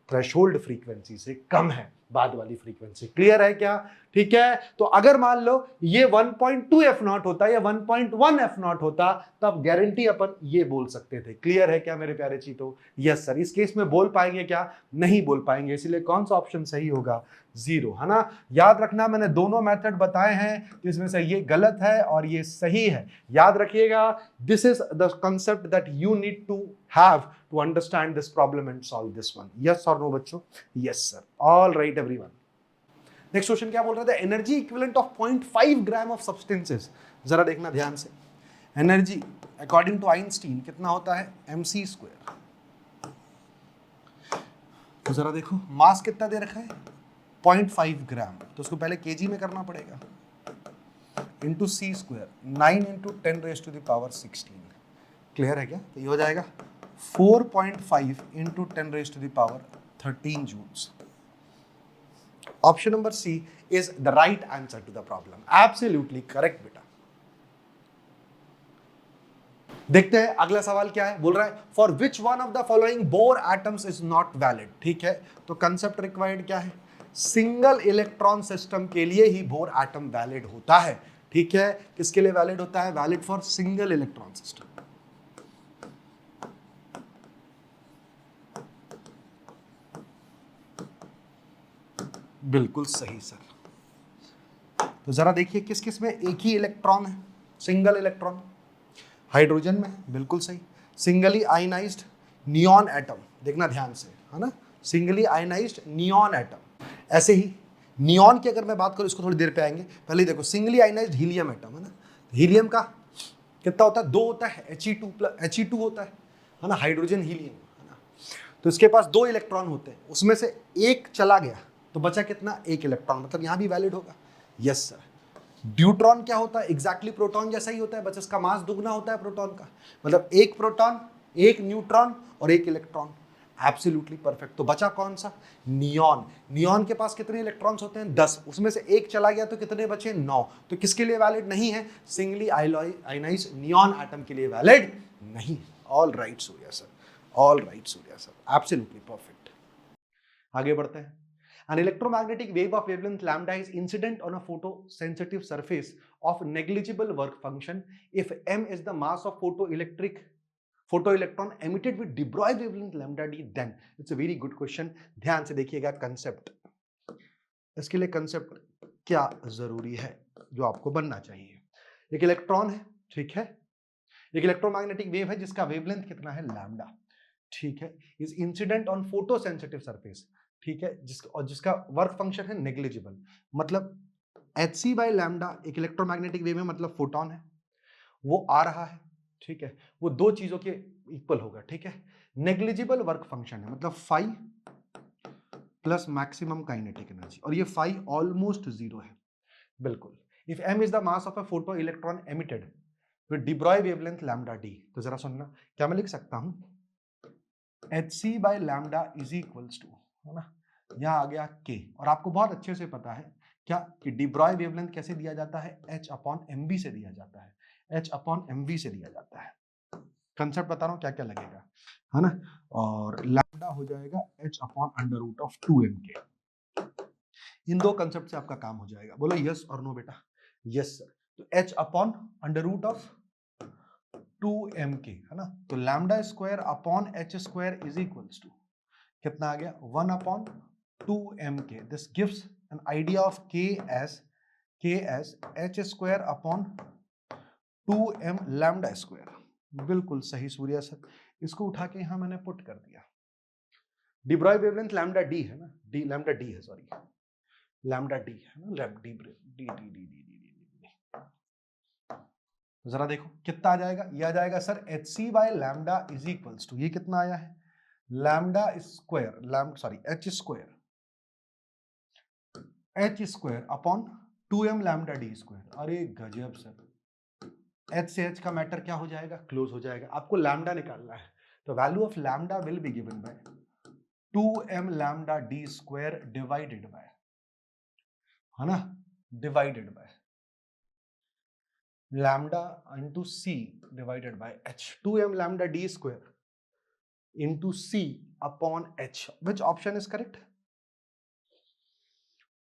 थ्रेशोल्ड फ्रीक्वेंसी से कम है, बाद वाली फ्रीक्वेंसी। क्लियर है क्या? ठीक है, तो अगर मान लो ये 1.2 एफ नॉट होता या 1.1 एफ नॉट होता, तब गारंटी अपन ये बोल सकते थे। क्लियर है क्या मेरे प्यारे चीतों? Yes sir. इस केस में बोल पाएंगे क्या? नहीं बोल पाएंगे, इसलिए कौन सा ऑप्शन सही होगा? जीरो, है ना। याद रखना, मैंने दोनों मेथड बताए हैं, इसमें से ये गलत है और ये सही है। याद रखिएगा, this is the concept that you need to have to understand this problem and solve this one. Yes or no बच्चों? Yes sir. All right everyone. Next question क्या बोल रहा था? Energy equivalent of 0.5 gram of substances. जरा देखना ध्यान से। Energy according to Einstein कितना होता है? mc square. तो जरा देखो, मास कितना दे रखा है? 0.5 ग्राम, तो उसको पहले केजी में करना पड़ेगा, into C square, 9 into 10⁻16। Clear है क्या? तो ये हो जाएगा 4.5 इंटू 10⁻13 joules. Option number C is the right answer to the problem. Absolutely correct बेटा। देखते हैं अगला सवाल क्या है। बोल रहा है for which one of the following bore atoms is not valid. ठीक है, तो कंसेप्ट रिक्वायर्ड क्या है? सिंगल इलेक्ट्रॉन सिस्टम के लिए ही बोर एटम वैलिड होता है। ठीक है, किसके लिए वैलिड होता है? Valid for single electron system. बिल्कुल सही सर। तो जरा देखिए किस किस में एक ही इलेक्ट्रॉन है? सिंगल इलेक्ट्रॉन हाइड्रोजन में, बिल्कुल सही। सिंगली आयनाइज्ड नियॉन एटम, देखना ध्यान से, है ना, सिंगली आयनाइज्ड नियॉन एटम। ऐसे ही नियॉन की अगर मैं बात करूं, इसको थोड़ी देर पे आएंगे, पहले देखो सिंगली आयनाइज्ड हीलियम एटम, है ना। हीलियम का कितना होता है? 2 होता है, He2 होता है ना, हाइड्रोजन हीलियम, है ना। तो इसके पास 2 इलेक्ट्रॉन होते हैं, उसमें से एक चला गया तो बचा कितना? 1 इलेक्ट्रॉन, मतलब यहां भी वैलिड होगा। Yes sir. ड्यूट्रॉन क्या होता है? एग्जैक्टली प्रोटॉन जैसा ही होता है, बस इसका मास दुगना होता है प्रोटॉन का, मतलब 1 प्रोटॉन, 1 न्यूट्रॉन और 1 इलेक्ट्रॉन। Absolutely perfect. तो बचा कौन सा? नियॉन। नियॉन के पास कितने इलेक्ट्रॉन्स होते हैं? 10, उसमें से 1 चला गया तो कितने बचे? 9। तो किसके लिए वैलिड नहीं है? सिंगली आयनाइज्ड नियॉन एटम के लिए वैलिड नहीं। All right Surya sir, all right Surya sir, absolutely perfect. आगे बढ़ते हैं। An electromagnetic wave of wavelength lambda is incident on a photosensitive surface of negligible work function if m is the mass of photoelectron emitted with de Broglie wavelength lambda d, then it's a very good question। ध्यान से देखिएगा concept, इसके लिए concept क्या जरूरी है जो आपको बनना चाहिए। एक इलेक्ट्रॉन है, ठीक है, एक इलेक्ट्रोमैग्नेटिक वेव है जिसका वेवलेंथ कितना है? लैम्डा। ठीक है, is incident on photosensitive surface, ठीक है, जिसका वर्क फंक्शन है नेग्लिजिबल, मतलब hc बाय लैम्डा एक इलेक्ट्रोमैग्नेटिक वेव में, मतलब फोटोन है, वो आ रहा है, ठीक है, वो 2 चीजों के इक्वल होगा। ठीक है, नेग्लिजिबल वर्क फंक्शन है, मतलब phi plus maximum kinetic energy, और ये फाई ऑलमोस्ट 0 है, बिल्कुल। If m is the mass of a photo electron emitted with de Broglie wavelength lambda d, तो जरा सुनना, क्या मैं लिख सकता हूं? hc by lambda is equals to, है ना, यहां आ गया k, और आपको बहुत अच्छे से पता है क्या कि de Broglie वेवलेंथ कैसे दिया जाता है? h/mv से दिया जाता है, h/mv से दिया जाता है। कंसेप्ट बता रहा हूं क्या क्या लगेगा, है ना, और लैम्डा हो जाएगा h/√2mk। इन 2 कंसेप्ट से आपका काम हो जाएगा। बोलो यस और नो बेटा? Yes sir. तो h/√2mk, है ना, तो lambda square upon h square is equals to कितना आ गया? 1/2mk। This gives an idea of k as h square upon 2m lambda square. बिल्कुल सही सूर्या सर, इसको उठा के यहां मैंने पुट कर दिया। de Broglie wavelength lambda d है ना, d लैम्डा d है, सॉरी, लैम्डा d है ना, लैम्डा d। जरा देखो कितना आ जाएगा? ये आ जाएगा sir hc by lambda is equals to, ये कितना आया है? Lambda square, sorry h square H square upon 2m lambda D square. अरे गजब सर, एच से एच का मैटर क्या हो जाएगा, क्लोज हो जाएगा। आपको लैम्डा निकालना है, तो value of lambda will be given bye 2m lambda D square divided by, है ना, divided by lambda into c divided by h, 2m lambda d square into c upon h. Which option is correct?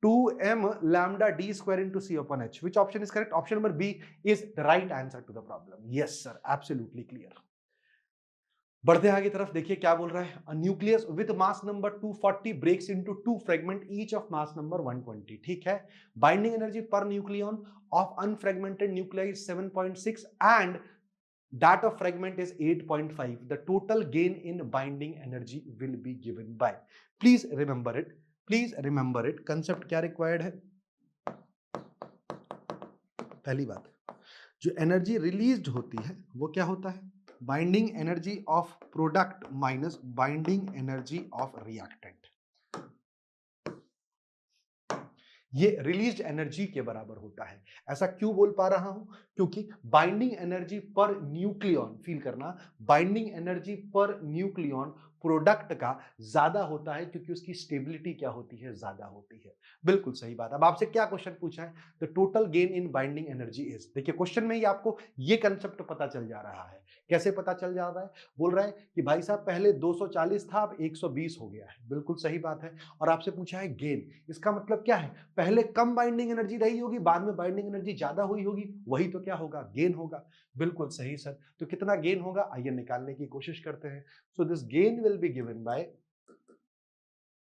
2m lambda d square into c upon h. Which option is correct? Option number B is the right answer to the problem. Yes sir, absolutely clear. बढ़ते हैं आगे तरफ, देखिए क्या बोल रहा है। A nucleus with mass number 240 breaks into two fragment each of mass number 120. ठीक है, binding energy per nucleon of unfragmented nuclei is 7.6 and that of fragment is 8.5. The total gain in binding energy will be given by. Please remember it. Please remember it. Concept क्या required है? पहली बात, जो energy released होती है वो क्या होता है? Binding energy of product minus binding energy of reactant. ये रिलीज्ड एनर्जी के बराबर होता है। ऐसा क्यों बोल पा रहा हूं? क्योंकि बाइंडिंग एनर्जी पर न्यूक्लियॉन, फील करना, बाइंडिंग एनर्जी पर न्यूक्लियॉन प्रोडक्ट का ज्यादा होता है क्योंकि उसकी स्टेबिलिटी क्या होती है, ज्यादा होती है। बिल्कुल सही बात। अब आपसे क्या क्वेश्चन पूछा है? The total gain in binding energy is. देखिए क्वेश्चन में ही आपको ये कंसेप्ट पता चल जा रहा है। कैसे पता चल जा रहा है? बोल रहा है कि भाई साहब पहले 240 था, अब 120 हो गया है। बिल्कुल सही बात है। और आपसे पूछा है गेन, इसका मतलब क्या है? पहले कम बाइंडिंग एनर्जी रही होगी, बाद में बाइंडिंग एनर्जी ज्यादा हुई होगी, वही तो क्या होगा, गेन होगा। बिल्कुल सही सर। तो कितना गेन होगा, आइए निकालने की कोशिश करते हैं। So this gain will be given bye,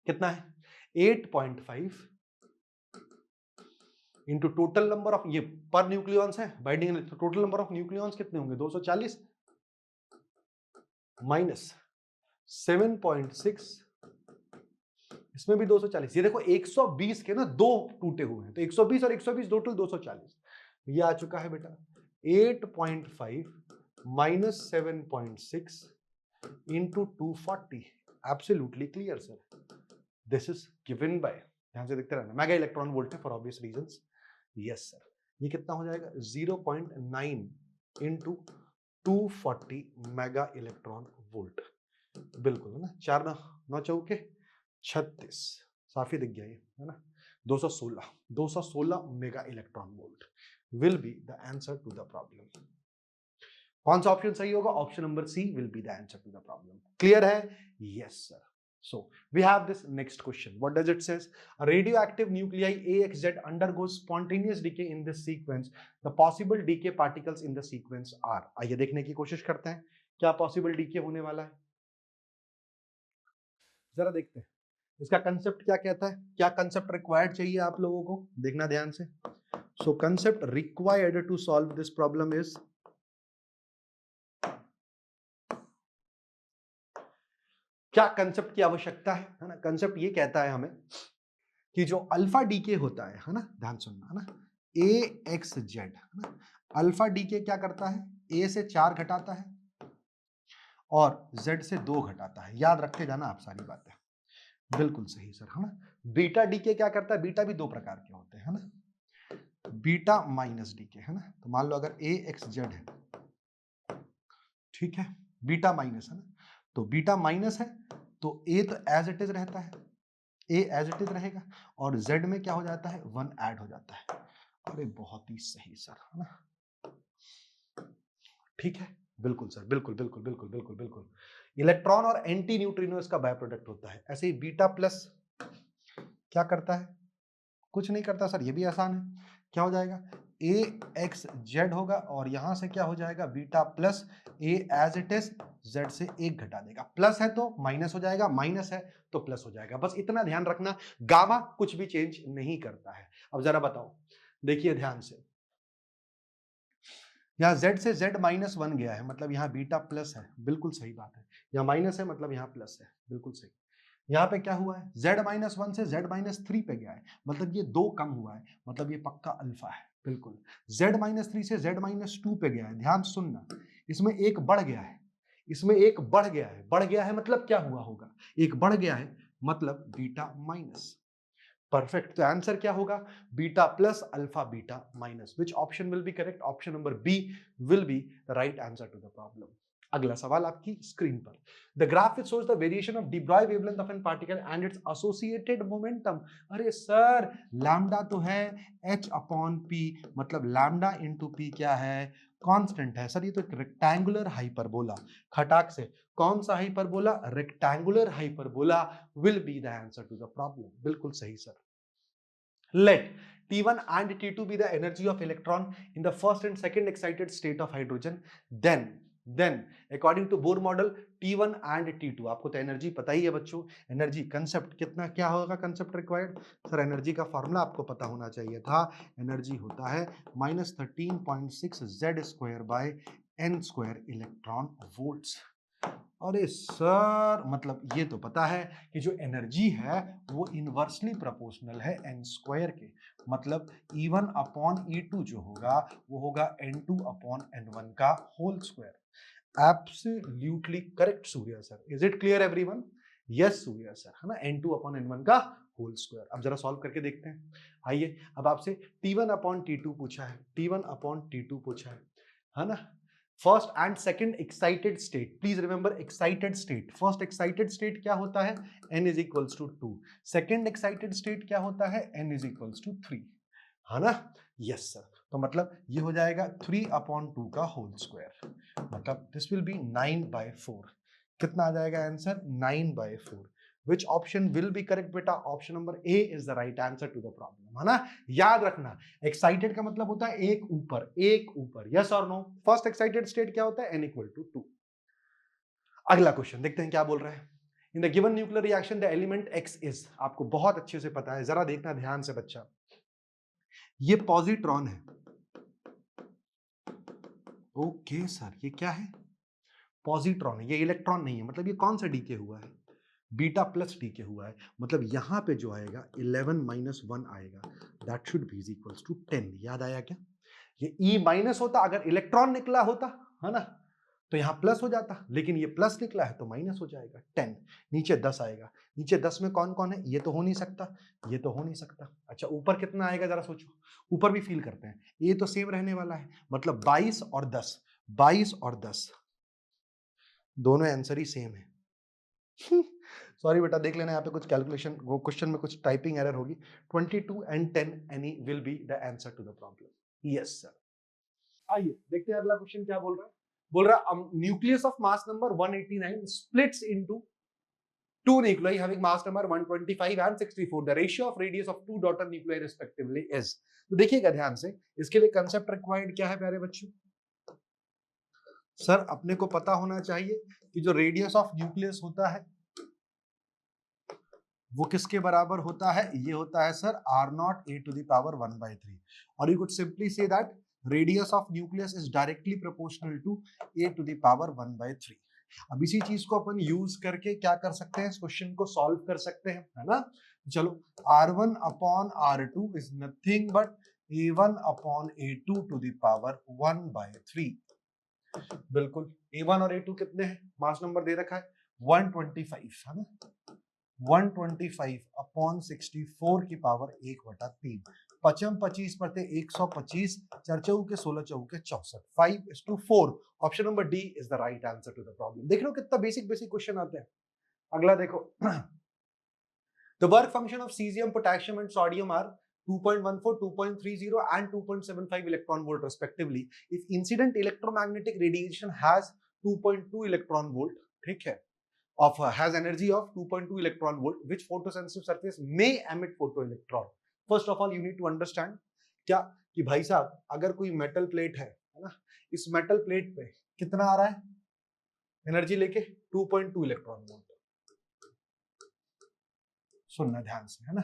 कितना है, 8.5 इंटू टोटल नंबर ऑफ, ये पर न्यूक्लियॉन्स है बाइंडिंग एनर्जी, तो टोटल नंबर ऑफ न्यूक्लियॉन्स कितने होंगे, 240 माइनस 7.6, इसमें भी 240। ये देखो 120 के ना दो टूटे हुए हैं, तो 120 और 120 टोटल 240। ये आ चुका है बेटा 8.5 minus 7.6 into 240। Absolutely clear sir, this is given by, ध्यान से देखते रहना, मेगा इलेक्ट्रॉन वोल्ट है for obvious reasons. Yes sir, ये कितना हो जाएगा, 0.9 इंटू 240 मेगा इलेक्ट्रॉन वोल्ट। बिल्कुल है ना, 4 9 चौके 36, साफ ही दिख गया ये, है ना, 216 mega electron volt will be the answer to the problem. कौन सा ऑप्शन सही होगा? Option number C will be the answer to the problem. Clear है? Yes sir. So we have this next question. What does it says? A radioactive nuclei AXZ undergoes spontaneous decay in this sequence. The possible decay particles in the sequence are. आइए देखने की कोशिश करते हैं क्या possible decay होने वाला है। जरा देखते हैं इसका कंसेप्ट क्या कहता है, क्या कंसेप्ट रिक्वायर्ड चाहिए आप लोगों को, देखना ध्यान से। So concept required to solve this problem is, क्या कंसेप्ट की आवश्यकता है ना। कंसेप्ट ये कहता है हमें कि जो अल्फा डीके होता है ना, ध्यान सुनना, है ना, AXZ, है ना, अल्फा डीके क्या करता है, A से 4 घटाता है और Z से 2 घटाता है। याद रख के जाना आप सारी बातें। बिल्कुल सही सर, है ना। बीटा डीके क्या करता है, बीटा भी 2 प्रकार के होते हैं, है ना, बीटा माइनस डीके, है ना। तो मान लो अगर AXZ है, ठीक है, बीटा माइनस है ना, तो बीटा माइनस है तो A तो एज इट इज रहता है, A एज इट इज रहेगा और Z में क्या हो जाता है, 1 ऐड हो जाता है। अरे बहुत ही सही सर, है ना, ठीक है, बिल्कुल सर, बिल्कुल बिल्कुल बिल्कुल बिल्कुल बिल्कुल। इलेक्ट्रॉन और एंटी न्यूट्रिनो इसका बाय प्रोडक्ट होता है। ऐसे ही बीटा प्लस क्या करता है, कुछ नहीं करता सर, ये भी आसान है। क्या हो जाएगा, AXZ होगा और यहां से क्या हो जाएगा, beta plus A as it is, Z से 1 घटा देगा। प्लस है तो माइनस हो जाएगा, माइनस है तो प्लस हो जाएगा। बस इतना ध्यान रखना, गामा कुछ भी चेंज नहीं करता है। अब जरा बताओ, देखिए ध्यान से, यहाँ Z से Z माइनस 1 गया है, मतलब यहाँ बीटा प्लस है। बिल्कुल सही बात है, यहाँ माइनस है मतलब यहाँ प्लस है। बिल्कुल सही। यहाँ पे क्या हुआ है, Z माइनस 1 से Z माइनस 3 पे गया है, मतलब ये 2 कम हुआ है, मतलब ये पक्का अल्फा है। बिल्कुल। Z माइनस 3 से Z माइनस 2 पे गया है, ध्यान सुनना, इसमें एक बढ़ गया है, इसमें एक बढ़ गया है। बढ़ गया है मतलब क्या हुआ होगा, एक बढ़ गया है मतलब बीटा माइनस। परफेक्ट। तो आंसर क्या होगा? Beta plus alpha beta minus. Which option will be correct? Option number B will be the right answer to the problem. अगला सवाल आपकी स्क्रीन पर। The graph it shows the variation of de Broglie wavelength of an particle and its associated momentum. अरे sir, lambda तो है h upon p, मतलब lambda into p क्या है? कांस्टेंट है। सर ये तो एक रेक्टेंगुलर हाइपरबोला, खटाक से कौन सा hyperbola? Rectangular hyperbola will be the answer to the problem. बिल्कुल सही sir. Let T1 and T2 be the energy of electron in the first and second excited state of hydrogen. Then according to Bohr model, T1 and T2, आपको तो energy पता ही है बच्चों। Energy concept कितना क्या होगा? कंसेप्ट रिक्वायर्ड सर, एनर्जी का formula आपको पता होना चाहिए था। एनर्जी होता है -13.6 Z square by n square electron volts. अरे सर, मतलब ये तो पता है कि जो एनर्जी है वो इनवर्सली प्रोपोर्शनल है n स्क्वायर के, मतलब E1 अपॉन E2 जो होगा वो होगा N2 अपॉन N1 का whole square. Absolutely correct Surya sir. Is it clear everyone? Yes Surya sir, है ना, N2 अपॉन N1 का होल स्क्वायर। अब जरा सॉल्व करके देखते हैं। आइए, अब आपसे T1 अपॉन T2 पूछा है, T1 अपॉन T2 पूछा है ना। First and second excited state, please remember excited state. First excited state क्या होता है? n is equals to 2। Second excited state क्या होता है? n इज इक्वल्स टू 3, है ना। यस सर, तो मतलब ये हो जाएगा 3 अपॉन 2 का होल स्क्वायर, मतलब दिस विल बी 9/4। कितना आ जाएगा answer? 9/4। Which option will be correct बेटा? Option number A is the right answer to the problem, है ना। याद रखना, एक्साइटेड का मतलब होता है एक ऊपर, एक ऊपर। यस और नो? फर्स्ट एक्साइटेड स्टेट क्या होता है? n equal to 2। अगला क्वेश्चन देखते हैं क्या बोल रहा है। In the given nuclear reaction the element x is, आपको बहुत अच्छे से पता है, जरा देखना ध्यान से बच्चा। ये पॉजिट्रॉन है। ओके सर, ये क्या है? पॉजिट्रॉन है, ये इलेक्ट्रॉन नहीं है। मतलब ये कौन सा डीके हुआ है? बीटा प्लस डीके हुआ है। मतलब यहां पे जो आएगा 11 माइनस 1 आएगा, that should be equals to 10। याद आया क्या? ये E माइनस होता अगर इलेक्ट्रॉन निकला होता, है ना, तो यहां प्लस हो जाता, लेकिन ये प्लस निकला है तो माइनस हो जाएगा 10। नीचे 10 आएगा। नीचे 10 में कौन कौन है? ये तो हो नहीं सकता, ये तो हो नहीं सकता। अच्छा, ऊपर कितना आएगा जरा सोचो, ऊपर भी फील करते हैं। ये तो सेम रहने वाला है, मतलब 22 और 10, 22 और 10 दोनों आंसर ही सेम है। सॉरी बेटा, देख लेना यहाँ पे कुछ कैलकुलेशन, वो क्वेश्चन में कुछ टाइपिंग एरर होगी। 22 and 10 any will be the answer to the problem. Yes sir. आइए देखते हैं अगला क्वेश्चन क्या बोल रहा है। बोल रहा है nucleus of mass number 189 splits into two nuclei having mass number 125 and 64. The ratio of radius of two daughter nuclei respectively is. तो देखिएगा ध्यान से, इसके लिए कंसेप्ट रिक्वायर्ड क्या है प्यारे बच्चों? सर अपने को पता होना चाहिए कि जो रेडियस ऑफ न्यूक्लियस होता है वो किसके बराबर होता है? ये होता है sir r0 a to the power 1/3, और you could simply say that radius of nucleus is directly proportional to a to the power 1/3। अब इसी चीज को अपन यूज करके क्या कर सकते हैं? इस क्वेश्चन को सॉल्व कर सकते हैं, है ना। चलो, r1 upon r2 is nothing but a1 upon a2 to the power 1/3। बिल्कुल, a1 और a2 कितने हैं? मास नंबर दे रखा है 125, है ना। 125 अपॉन 64 की पावर 1/3। 55 25 पढ़ते 125, 4 चौके के 16 चौके 64, 5:4। Option number D is the right answer to the problem. देख लो कितना बेसिक बेसिक क्वेश्चन आते हैं। अगला देखो, the work function of caesium, potassium and sodium are 2.14, 2.30 and 2.75 electron volt respectively. If incident electromagnetic radiation has 2.2 electron volt, ठीक है, of has energy of 2.2 electron volt, which photosensitive surface may emit photoelectron. First of all you need to understand क्या कि भाई साहब अगर कोई metal plate है ना, इस मेटल प्लेट पे कितना आ रहा है एनर्जी लेके? 2.2 इलेक्ट्रॉन वोल्ट। सुनना ध्यान से, है ना।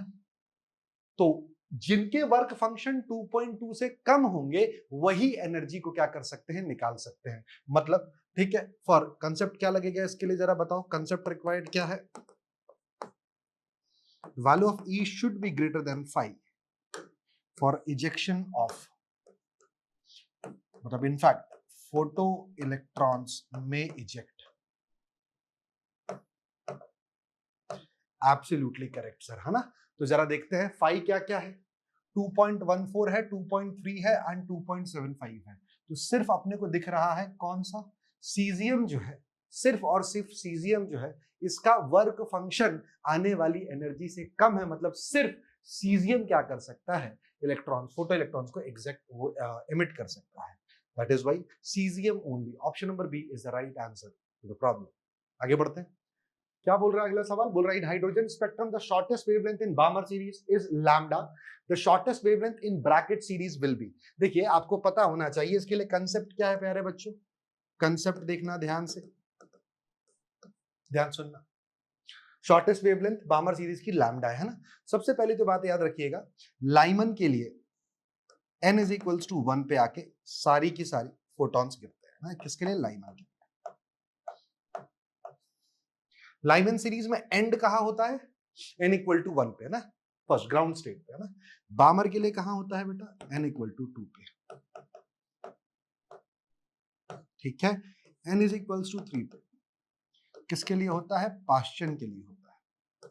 तो जिनके वर्क फंक्शन 2.2 से कम होंगे वही एनर्जी को क्या कर सकते हैं? निकाल सकते हैं। मतलब ठीक है, फॉर कंसेप्ट क्या लगेगा इसके लिए जरा बताओ। कंसेप्ट रिक्वायर्ड क्या है? Value of E should be greater than 5 for ejection of, मतलब इनफैक्ट फोटो इलेक्ट्रॉन्स में इजेक्ट। एब्सोल्युटली करेक्ट सर, है ना। तो जरा देखते हैं फाई क्या क्या है, 2.14 है, 2.3 है एंड 2.75 है। तो सिर्फ अपने को दिख रहा है कौन सा, सीजियम जो है, सिर्फ और सिर्फ सीजियम जो है इसका वर्क फंक्शन आने वाली एनर्जी से कम है, मतलब सिर्फ सीजियम क्या कर सकता है, इलेक्ट्रॉन, फोटो इलेक्ट्रॉन्स को एग्जैक्ट वो एमिट कर सकता है। That is why caesium only. Option number B is the right answer to the problem. आगे बढ़ते हैं, क्या बोल रहा है अगला सवाल, बोल रहा है hydrogen spectrum the shortest wavelength in बामर series is lambda, the shortest wavelength in Brackett series will be. देखिए आपको पता होना चाहिए इसके लिए कंसेप्ट क्या है प्यारे बच्चों, कंसेप्ट देखना ध्यान से, ध्यान सुनना। शॉर्टेस्ट वेवलेंथ बामर सीरीज की लैम्डा है ना। सबसे पहले तो बात याद रखिएगा, लाइमन के लिए n इज इक्वल्स टू 1 पे आके सारी की सारी फोटॉन्स गिरते हैं ना, किसके लिए, लाइमन के। लाइमन सीरीज में एंड कहां होता है, n इक्वल टू 1 पे ना, फर्स्ट ग्राउंड स्टेट पे है ना। बामर के लिए कहां होता है बेटा, n इक्वल टू 2 पे, ठीक है। n इज इक्वल्स टू 3 पे किसके लिए होता है, पाश्चन के लिए होता है।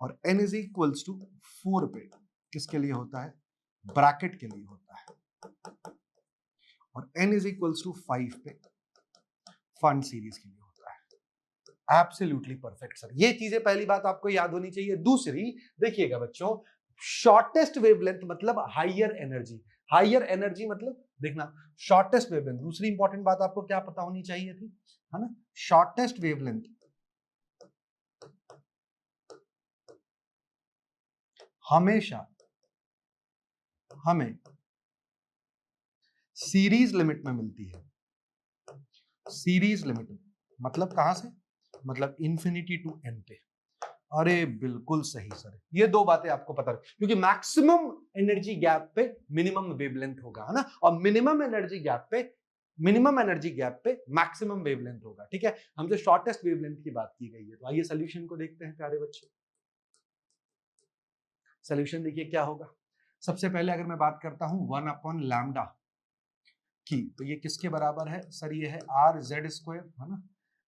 और n इज इक्वल्स टू 4 पे किसके लिए होता है, ब्रैकेट के लिए होता है। और n इज इक्वल्स टू 5 पे फन सीरीज के लिए होता है। एब्सोल्युटली परफेक्ट सर, ये चीजें पहली बात आपको याद होनी चाहिए। दूसरी देखिएगा बच्चों, शॉर्टेस्ट वेवलेंथ मतलब हाइयर एनर्जी, हाइयर एनर्जी मतलब देखना शॉर्टेस्ट वेवलेंथ। दूसरी इंपॉर्टेंट बात आपको क्या पता होनी चाहिए थी, है ना, शॉर्टेस्ट वेवलेंथ हमेशा हमें सीरीज लिमिट में मिलती है। सीरीज लिमिट मतलब कहां से, मतलब इंफिनिटी टू एन पे। अरे बिल्कुल सही सर, ये दो बातें आपको पता है, क्योंकि मैक्सिमम एनर्जी गैप पे मिनिमम वेवलेंथ होगा, है ना, और मिनिमम एनर्जी गैप पे मैक्सिमम वेवलेंथ होगा, ठीक है। हमसे शॉर्टेस्ट वेवलेंथ की बात की गई है। तो आइए सोल्यूशन को देखते हैं प्यारे बच्चे। सोल्यूशन देखिए क्या होगा। सबसे पहले अगर मैं बात करता हूं 1 अपॉन लैम्डा की, तो ये किसके बराबर है सर, ये है आर जेड स्क्वायर, है ना।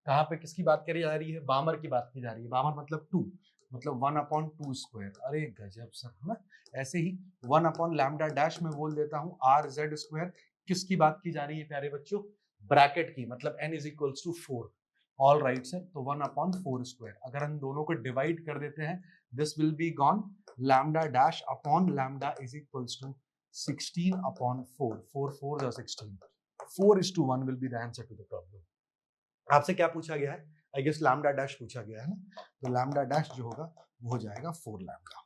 कहां पे किसकी बात करी जा रही है, बामर की बात की जा रही है। बामर मतलब 2, मतलब 1 अपॉन 2 स्क्वायर। अरे गजब सर, है ना। ऐसे ही 1 अपॉन लैम्डा डैश में बोल देता हूं आर जेड स्क्वायर, किसकी बात की जा रही है प्यारे बच्चों, ब्रैकेट की, मतलब n is equals to 4। All right sir, तो 1 अपॉन 4 स्क्वायर, अगर हम दोनों को डिवाइड कर देते हैं this will be gone, lambda dash upon lambda is equals to 16 upon 4, 4 4 16, 4:1 will be the answer to the problem। आपसे क्या पूछा गया है, आई गेस लैम्डा डैश पूछा गया है ना, तो लैम्डा डैश जो होगा वो हो जाएगा 4 लैम्डा।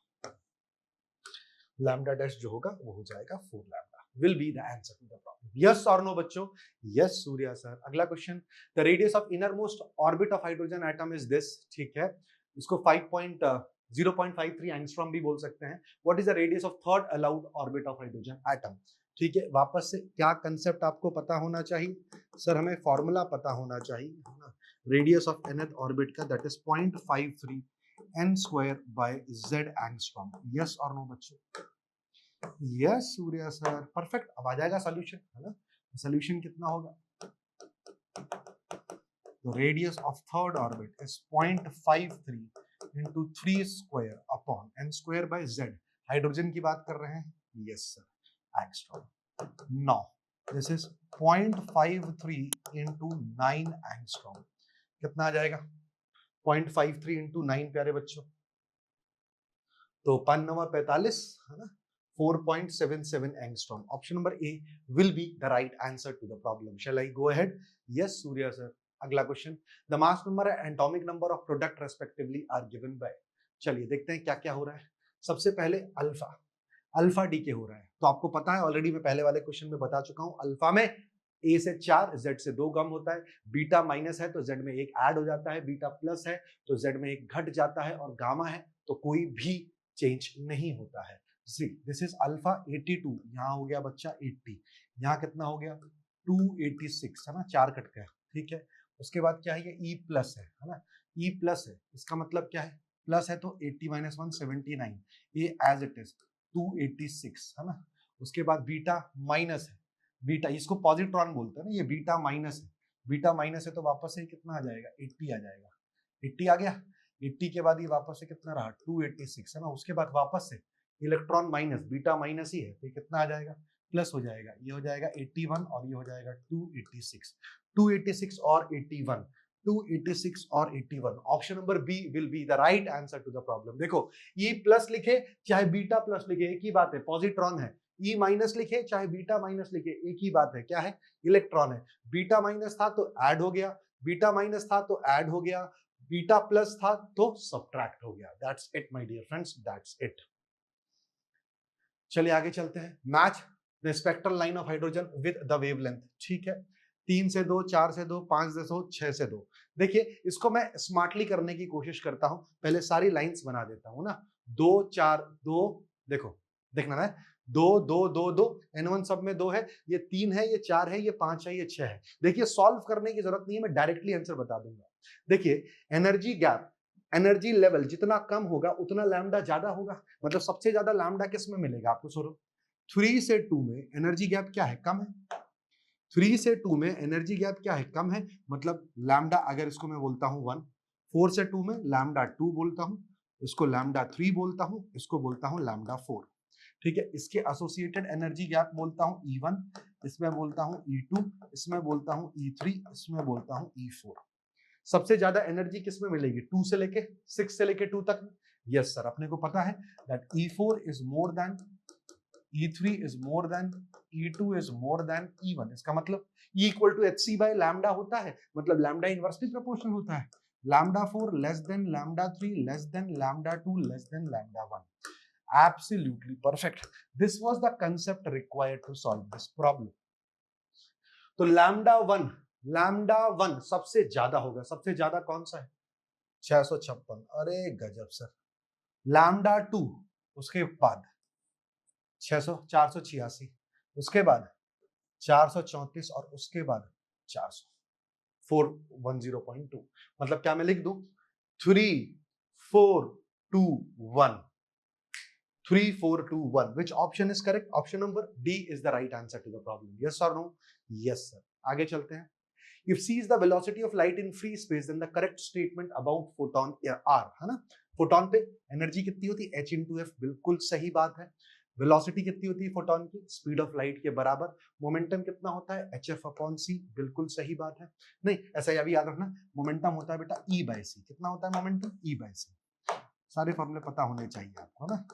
लैम्डा डैश जो होगा वो हो जाएगा 4 lambda, will be the answer to the problem। yes or no बच्चों, yes सूर्या सर। अगला question, the radius of innermost orbit of hydrogen atom is this, ठीक है। इसको 0.53 एंगस्ट्रॉम भी बोल सकते हैं। what is the radius of third allowed orbit of hydrogen atom, ठीक है। वापस से क्या कंसेप्ट आपको पता होना चाहिए सर, हमें फॉर्मूला पता होना चाहिए, है ना, रेडियस ऑफ nth ऑर्बिट का, that is 0.53 n square by z angstrom. Yes और नो बच्चों, यस सूर्या सर, परफेक्ट। अब आ जाएगा सॉल्यूशन, है ना। सॉल्यूशन कितना होगा, तो radius of third orbit is 0.53 into 3 square upon n square by z। Hydrogen की बात कर रहे हैं, yes sir, angstrom. Now this is 0.53 into 9 angstrom, कितना आ जाएगा 0.53 into 9 प्यारे बच्चों, तो 5 9 45, है ना, 4.77 angstrom. Option number A will be the right answer to the problem. Shall I go ahead, yes Surya sir. अगला question, the mass number and atomic number of product respectively are given by. चलिए देखते हैं क्या क्या हो रहा है। सबसे पहले अल्फा, अल्फा डी के हो रहा है, तो आपको पता है ऑलरेडी, मैं पहले वाले क्वेश्चन में बता चुका हूं, अल्फा में ए से 4, जेड से 2 कम होता है, बीटा माइनस है तो जेड में 1 ऐड हो जाता है, बीटा प्लस है तो जेड में 1 घट जाता है, और गामा है तो कोई भी चेंज नहीं होता है। दिस इज अल्फा 82, यहाँ हो गया बच्चा 80, यहाँ कितना हो गया 286, है ना, 4 कट गया, ठीक है। उसके बाद क्या है, ये ई प्लस है ना, ई प्लस है, इसका मतलब क्या है, प्लस है तो 80 माइनस 1 79, ये एज इट इज 286, है ना। उसके बाद बीटा माइनस है, बीटा इसको पॉजिट्रॉन बोलते हैं ना, ये बीटा माइनस है, बीटा माइनस है तो वापस से कितना आ जाएगा 80 आ जाएगा, 80 आ गया। 80 के बाद ये वापस से कितना रहा 286 है ना, उसके बाद वापस से इलेक्ट्रॉन माइनस, बीटा माइनस ही है, तो कितना आ जाएगा प्लस हो जाएगा, ये हो जाएगा 81 और ये हो जाएगा 286, 286 और 81, 286 और 81। Option number B will be the right answer to the problem. देखो ई प्लस लिखे चाहे बीटा प्लस लिखे एक ही बात है, पॉजिट्रॉन है। ई माइनस लिखे चाहे बीटा माइनस लिखे एक ही बात है, क्या है इलेक्ट्रॉन है। बीटा माइनस था तो ऐड हो गया, बीटा माइनस था तो ऐड हो गया, बीटा प्लस था तो सब्ट्रैक्ट हो गया। That's it my dear friends, that's it. चलिए आगे चलते हैं। Match the spectral line of hydrogen with the wavelength. ठीक है, 3 से 2, 4 से 2, 5 से 2, 6 से 2। देखिए इसको मैं स्मार्टली करने की कोशिश करता हूं, पहले सारी लाइंस बना देता हूं ना। 2 4 2, देखो देखना ना, 2 2 2 2, N1 सब में 2 है, ये 3 है, ये 4 है, ये 5 है, ये 6 है। देखिए सॉल्व करने की जरूरत नहीं है, मैं डायरेक्टली आंसर बता दूंगा। देखिए एनर्जी गैप, एनर्जी लेवल जितना कम होगा उतना लैम्डा ज्यादा होगा। मतलब सबसे ज्यादा लैम्डा किस में मिलेगा आपको? सुनो, 3 से 2 में एनर्जी गैप क्या है? कम है। 3 से 2 में एनर्जी गैप क्या है? कम है। मतलब लैम्डा, अगर इसको मैं बोलता हूं 1, 4 से 2 में लैम्डा 2 बोलता हूं, इसको लैम्डा 3 बोलता हूं, इसको बोलता हूं लैम्डा 4। ठीक है, इसके एसोसिएटेड एनर्जी गैप बोलता हूं E1, इसमें बोलता हूं E2, इसमें बोलता हूं E3, इसमें बोलता हूं E4। सबसे ज्यादा एनर्जी किस में मिलेगी? 2 से लेके 6 से लेके 2 तक। यस सर, अपने को पता है that E4 is more than E3 is more than E2 is more than E1। इसका मतलब E equal to HC by lambda होता है, मतलब लैम्डा इनवर्सली प्रोपोर्शनल होता है। Lambda 4 less than lambda 3 less than lambda 2 less than lambda 1। Absolutely perfect. This was the concept required to solve this problem. तो lambda 1 सबसे ज्यादा होगा। सबसे ज्यादा कौन सा है? 656। अरे गजब सर। लैम्डा 2 उसके बाद 486, उसके बाद 434 और उसके बाद 400, 410.2। मतलब क्या मैं लिख दूं? 3 4 2 1, 3 4 2 1। Which option is correct? Option number D is the right answer to the problem. Yes or no? Yes sir. आगे चलते हैं। If c is the velocity of light in free space, then the correct statement about photon r, है ना। Photon पे energy कितनी होती है? h into f। बिल्कुल सही बात है। वेलोसिटी कितनी होती है फोटोन की? स्पीड ऑफ लाइट के बराबर। मोमेंटम कितना होता है? hf upon c। बिल्कुल सही बात है। नहीं, ऐसा ही अभी याद रखना, मोमेंटम होता है बेटा e by c। कितना होता है मोमेंटम? e by c। सारे फॉर्मूले पता होने चाहिए आपको ना।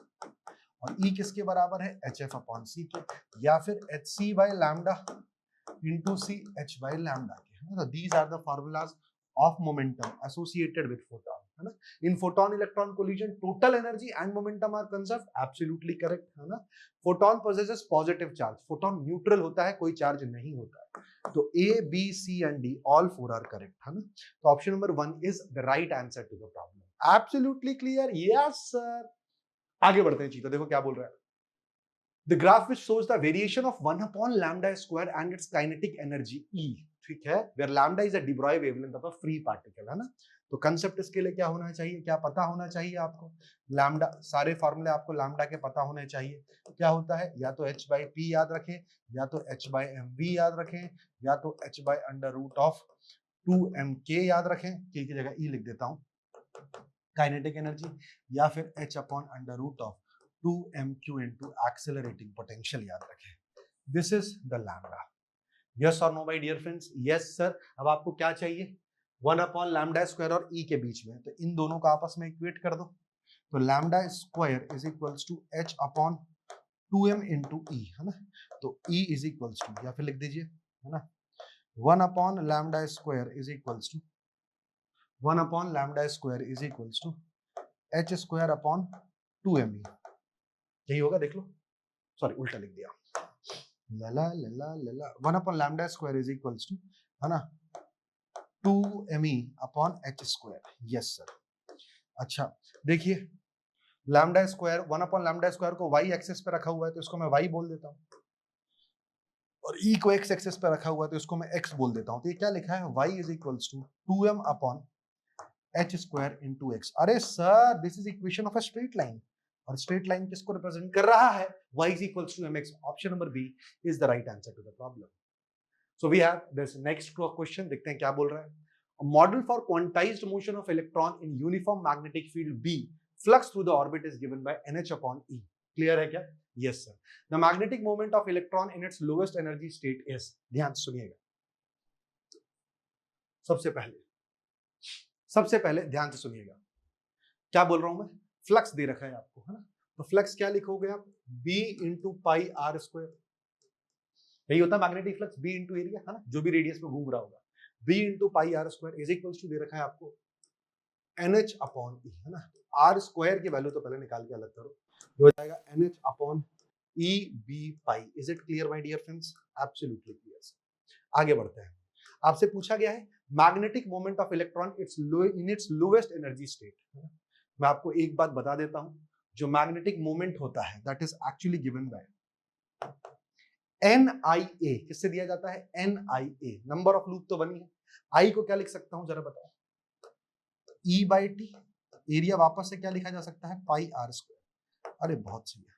और E किसके बराबर है? HF अपॉन C के, या फिर HC by lambda into C H by lambda k, है ना। These are the formulas of momentum associated with photon, है ना। In photon electron collision total energy and momentum are conserved. Absolutely correct, है ना। Photon possesses positive charge, photon neutral होता है, कोई charge नहीं होता है। तो A, B, C and D all 4 are correct, है ना। तो option number 1 is the right answer to the problem. Absolutely clear? Yes sir. आगे बढ़ते हैं चीता, देखो क्या बोल रहा है। The graph which shows the variation of 1 upon lambda square and its kinetic energy E, ठीक है, where lambda is a de Broglie wavelength of a free particle, है ना। तो कंसेप्ट इसके लिए क्या होना चाहिए? क्या पता होना चाहिए आपको? लैम्डा, सारे फॉर्मूले आपको लैम्डा के पता होने चाहिए। क्या होता है? या तो h by p याद रखें, या तो h by mv याद रखें, या तो h by under root of 2mk याद रखें, k की जगह e लिख देता हूं, काइनेटिक एनर्जी, या फिर h upon under root of 2mq into accelerating potential याद रखें। This is the lambda. Yes or no, my dear friends? Yes sir. अब आपको क्या चाहिए? 1 अपॉन लैम्डा स्क्वायर और E के बीच में, तो इन दोनों का आपस में इक्वेट कर दो। तो lambda square is equals to h upon 2m into E, है ना। तो E इज इक्वल्स टू, या फिर लिख दीजिए, है ना, 1 upon lambda square is equals to 1 upon lambda square is equals to h square upon 2me। यही होगा, देख लो, सॉरी उल्टा लिख दिया। लला लला लला 1 upon lambda square is equals to, है ना, 2me upon h square. Yes sir. अच्छा देखिए, lambda square 1 upon lambda square को y एक्सिस पे रखा हुआ है तो इसको मैं y बोल देता हूं, और e को x एक्सिस पे रखा हुआ है तो इसको मैं x बोल देता हूं। तो ये क्या लिखा है? y is equals to 2m upon h square into x। अरे sir, this is equation of a straight line, और स्ट्रेट लाइन किसको रिप्रेजेंट कर रहा है? y is equals to mx। Option number B is the right answer to the problem. So we have this next question, देखते हैं क्या बोल रहा है। Model for quantized motion of electron in uniform magnetic field B, flux through the orbit is given bye NH/E। Clear है क्या? Yes sir. The magnetic moment of electron in its lowest energy state is, ध्यान से सुनिएगा, सबसे पहले ध्यान से सुनिएगा, क्या बोल रहा हूं मैं? फ्लक्स दे रखा है आपको, है ना? तो फ्लक्स क्या लिखोगे आप? B into pi are square, यही होता है magnetic flux, B into area, है ना, जो भी रेडियस में घूम रहा होगा, B into pi are square is equals to दे रखा है आपको NH/E, है ना। आर स्क्वायर की वैल्यू तो पहले निकाल के अलग करो, हो जाएगा NH/E B pi. Is it clear my dear friends? Absolutely clear. आगे बढ़ते हैं। आपसे पूछा गया है magnetic moment of electron in its lowest energy state. मैं आपको एक बात बता देता हूं, जो मैग्नेटिक मोमेंट होता है that is actually given by NIA। किससे दिया जाता है? NIA, नंबर ऑफ लूप तो बनी है। आई को क्या लिख सकता हूं जरा बताओ? E/T। एरिया वापस से क्या लिखा जा सकता है? पाई आर स्क्वायर। अरे बहुत सही है।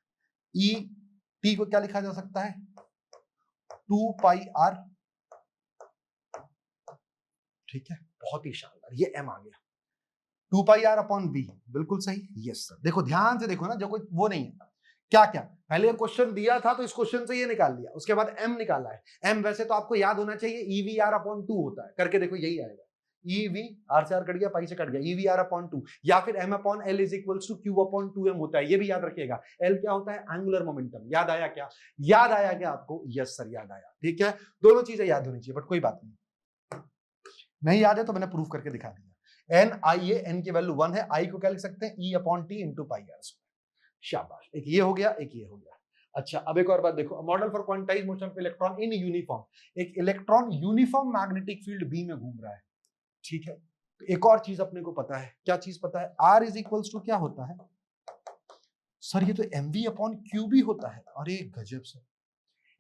टी को क्या लिखा जा सकता है? 2 पाई आर। ठीक है, बहुत ही शानदार, ये M आ गया। 2 पाई आर अपॉन बी, बिल्कुल सही। Yes sir. देखो ध्यान से देखो ना, जो कोई वो नहीं है, क्या क्या पहले क्वेश्चन दिया था तो इस क्वेश्चन से ये निकाल लिया, उसके बाद M निकाला है। M वैसे तो आपको याद होना चाहिए EVR/2 होता है, करके देखो यही आएगा। EV R से R कट गया, पाई से कट गया, EVR/2, या फिर M/L is equals to Q/2M होता है। ये भी याद रखिएगा। L क्या होता है? Angular momentum. याद आया क्या? याद आया क्या आपको? यस सर, याद आया। ठीक है, दोनों चीजें याद होनी चाहिए, बट कोई बात नहीं याद है तो मैंने प्रूफ करके दिखा दिया। NIA, N की वैल्यू 1 है, I को क्या लिख सकते हैं? E/T into pi are square. शाबाश, एक ये हो गया, एक ये हो गया। अच्छा, अब एक और बात देखो, model for quantized motion of electron in uniform, एक electron uniform magnetic field B में घूम रहा है। ठीक है, एक और चीज अपने को पता है, क्या चीज पता है? R इज इक्वल्स टू क्या होता है सर? ये तो mv/q होता है। अरे गजब सर,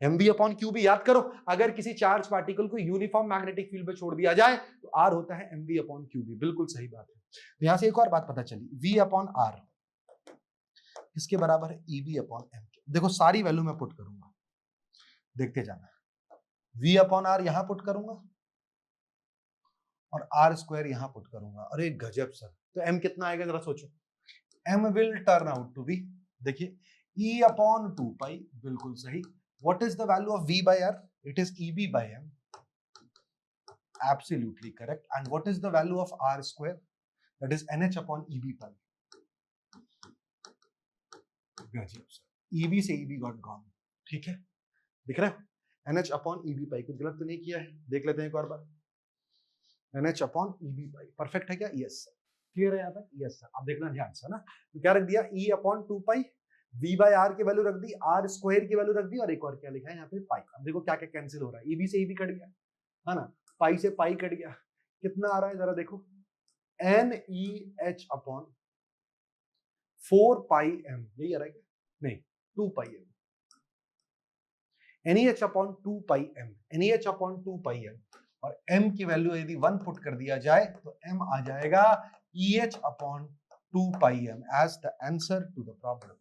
mv/q याद करो। अगर किसी चार्ज पार्टिकल को यूनिफॉर्म मैग्नेटिक फील्ड में छोड़ दिया जाए तो R होता है mv/q। बिल्कुल सही बात है। तो यहां से एक और बात पता चली, V/R इसके बराबर है EB/m। देखो सारी वैल्यू मैं पुट करूंगा, देखते जाना। V/R यहां पुट करूंगा और R स्क्वायर यहां पुट करूंगा। अरे गजब सर, तो M कितना आएगा जरा सोचो। M will turn out to be, देखिए E/2 पाई, बिल्कुल सही। What is the value of V/R? इट इज EB/m, absolutely correct. And what is the value of R square? That is NH/EB pi. गजब सर, EB से EB got gone. ठीक है, दिख रहा है? NH/EB पाई, कुछ गलत तो नहीं किया है? देख लेते हैं एक और बार। NH/EB पाई परफेक्ट है क्या? Yes sir. क्लियर है यहाँ तक? Yes sir. अब देखना ध्यान से, ना तो क्या रख दिया? E/2 पाई, V/R की वैल्यू रख दी, R स्क्वायर की वैल्यू रख दी, और एक और क्या लिखा है यहाँ पे? पाई। अब देखो क्या क्या कैंसिल हो रहा है। EB से EB कट गया, है ना, पाई से पाई कट गया, कितना आ रहा है जरा देखो? NEH/4 पाई m, यही आ रहा है क्या? नहीं, 2 पाई m। NEH/2 पाई m, NEH/2 पाई m, और m की वैल्यू यदि 1 पुट कर दिया जाए तो m आ जाएगा EH/2 pi m as the answer to the problem.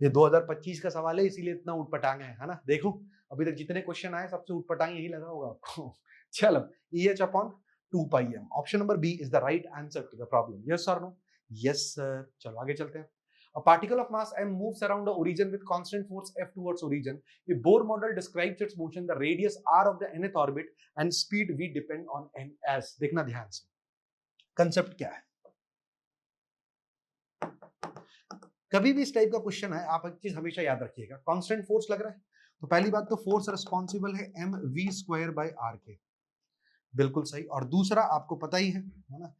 ये 2025 का सवाल है, इसीलिए इतना उटपटांग है ना। देखो अभी तक जितने क्वेश्चन आए सबसे उटपटांग यही लगा होगा आपको। चलो, EH/2 pi m, option number B is the right answer to the problem. Yes और नो? Yes sir. चलो आगे चलते हैं। A particle of mass m moves around the origin with constant force F towards origin. The Bohr model describes its motion, the radius r of the nth orbit and speed v depend on n as. देखना ध्यान से, concept क्या है? कभी भी इस type का question है, आप एक चीज हमेशा याद रखिएगा, कांस्टेंट फोर्स लग रहा है तो पहली बात तो फोर्स रिस्पॉन्सिबल है mv²/r के, बिल्कुल सही। और दूसरा आपको पता ही है ना,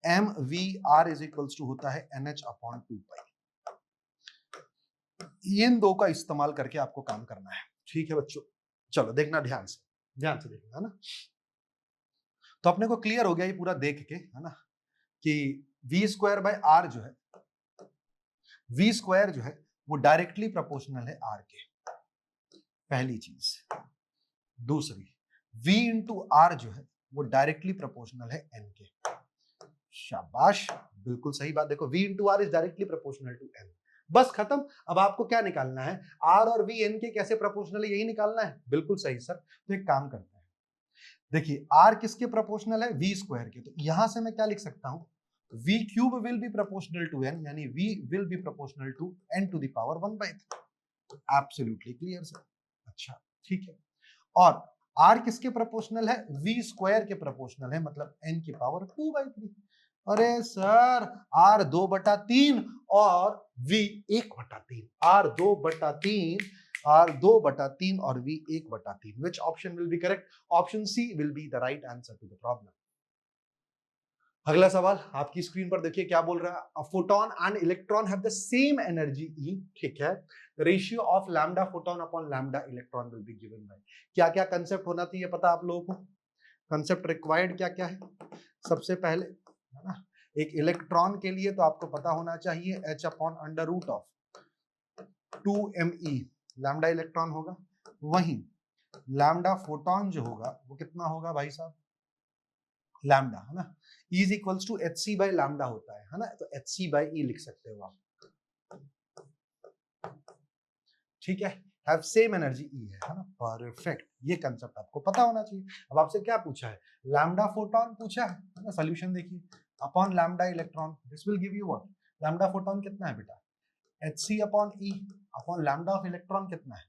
mvr इज इक्वल्स टू होता है NH/2 पाई। इन दो का इस्तेमाल करके आपको काम करना है। ठीक है बच्चों, चलो देखना ध्यान से, ध्यान से देखना, है ना। तो अपने को क्लियर हो गया ये पूरा देख के, है ना, कि v²/r जो है, v स्क्वायर जो है वो डायरेक्टली प्रोपोर्शनल है r के, पहली चीज। दूसरी, v इंटू r जो है वो डायरेक्टली प्रोपोर्शनल है n के। शाबाश, बिल्कुल सही बात। देखो v into r is directly proportional to n, बस खत्म। अब आपको क्या निकालना है? R और V n के कैसे प्रोपोर्शनल है, यही निकालना है। बिल्कुल सही सर। तो एक काम करते हैं, देखिए आर किसके प्रोपोर्शनल है, वी स्क्वायर के, तो यहां से मैं क्या लिख सकता हूं, v cube will be proportional to n, यानी v will be proportional to n to the power 1/3। Absolutely clear sir. अच्छा ठीक है, और r किसके प्रोपोर्शनल है, v स्क्वायर के प्रोपोर्शनल है, मतलब n की पावर 2/3। अरे सर r 2/3 और v 1/3, r 2/3, r 2/3 और v 1/3। Which option will be correct? Option C will be the right answer to the problem. अगला सवाल आपकी स्क्रीन पर देखिए क्या बोल रहा है, a photon and electron have the same energy E, ठीक है, ratio of lambda photon upon lambda electron will be given bye. क्या क्या कंसेप्ट होना चाहिए पता आप लोगों को, कंसेप्ट रिक्वायर्ड क्या क्या है, सबसे पहले है ना, एक इलेक्ट्रॉन के लिए तो आपको पता होना चाहिए h upon under root of 2me lambda electron होगा, वहीं लैम्डा फोटोन जो होगा वो कितना होगा भाई साहब, लैम्डा, है ना, E is equals to H C by lambda होता है ना, तो एच सी बाई ई लिख सकते हो आप, ठीक है, हैव सेम एनर्जी E है ना, परफेक्ट, ये कंसेप्ट आपको पता होना चाहिए। अब आपसे क्या पूछा है, लैम्डा फोटोन पूछा है ना, सॉल्यूशन देखिए, upon lambda electron, this will give you what, lambda photon कितना है बेटा, H C upon E upon lambda of electron कितना है,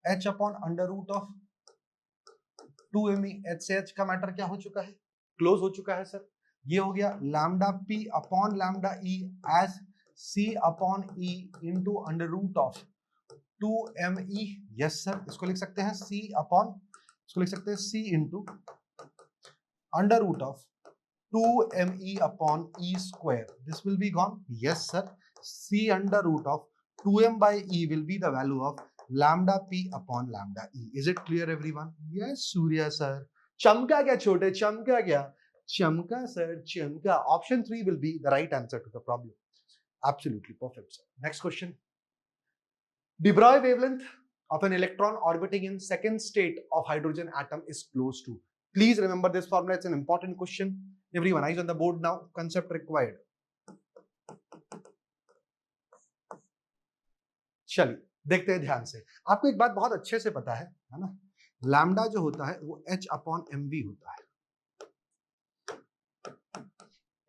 h upon under root of 2me, h से h का मैटर क्या हो चुका है, क्लोज हो चुका है सर, ये हो गया lambda p upon lambda e as c upon e into under root of 2me, yes sir, इसको लिख सकते हैं c अपॉन, इसको लिख सकते हैं c into under root of 2me upon e square, this will be gone, yes sir, c under root of 2m by e will be the value of lambda p upon lambda e. Is it clear everyone? Yes Surya sir, चमका क्या छोटे, चमका क्या, चमका sir, चमका। Option 3 will be the right answer to the problem. Absolutely perfect sir. Next question. De Broglie wavelength of an electron orbiting in second state of hydrogen atom is close to. Please remember this formula, it's an important question. Everyone, eyes on the board now. Concept required. चलिए देखते हैं ध्यान से, आपको एक बात बहुत अच्छे से पता है ना, लैम्डा जो होता है वो h अपॉन एम वी होता है,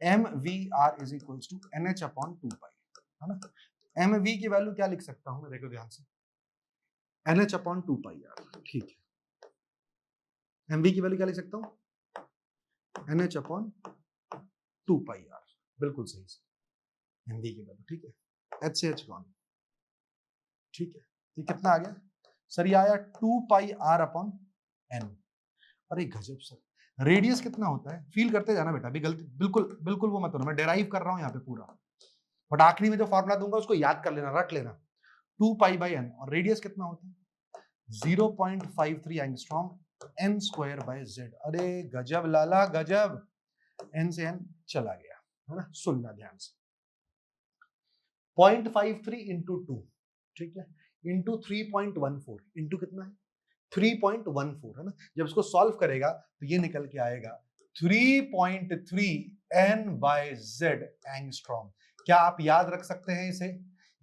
M V R is equals to N H upon 2 pi, है ना, एम वी की वैल्यू क्या लिख सकता हूं मैं, देखो ध्यान से, N H upon 2 pi R, ठीक है, एम वी की वैल्यू क्या लिख सकता हूं, N H upon 2 pi R, बिल्कुल सही से, एम वी की वैल्यू, ठीक है, एच से एच गॉन, ठीक है, ये कितना आ गया सर, ये आया 2 पाई आर अपॉन एन। अरे गजब सर, रेडियस कितना होता है, फील करते जाना बेटा, अभी गलती बिल्कुल बिल्कुल वो मत होना, मैं डेराइव कर रहा हूं यहाँ पे पूरा, बट आखिरी में जो फॉर्मूला दूंगा उसको याद कर लेना, रट लेना, 2 पाई बाई एन, और रेडियस कितना होता है 0.53 angstrom, N square by Z. अरे गजब लाला गजब, एन से एन चला गया, है ना, सुनना ध्यान से, 0.53 इंटू 2, ठीक है, इंटू 3.14, इंटू कितना है 3.14, है ना, जब इसको सॉल्व करेगा तो ये निकल के आएगा 3.3 n बाय जेड एंगस्ट्रॉम। क्या आप याद रख सकते हैं इसे,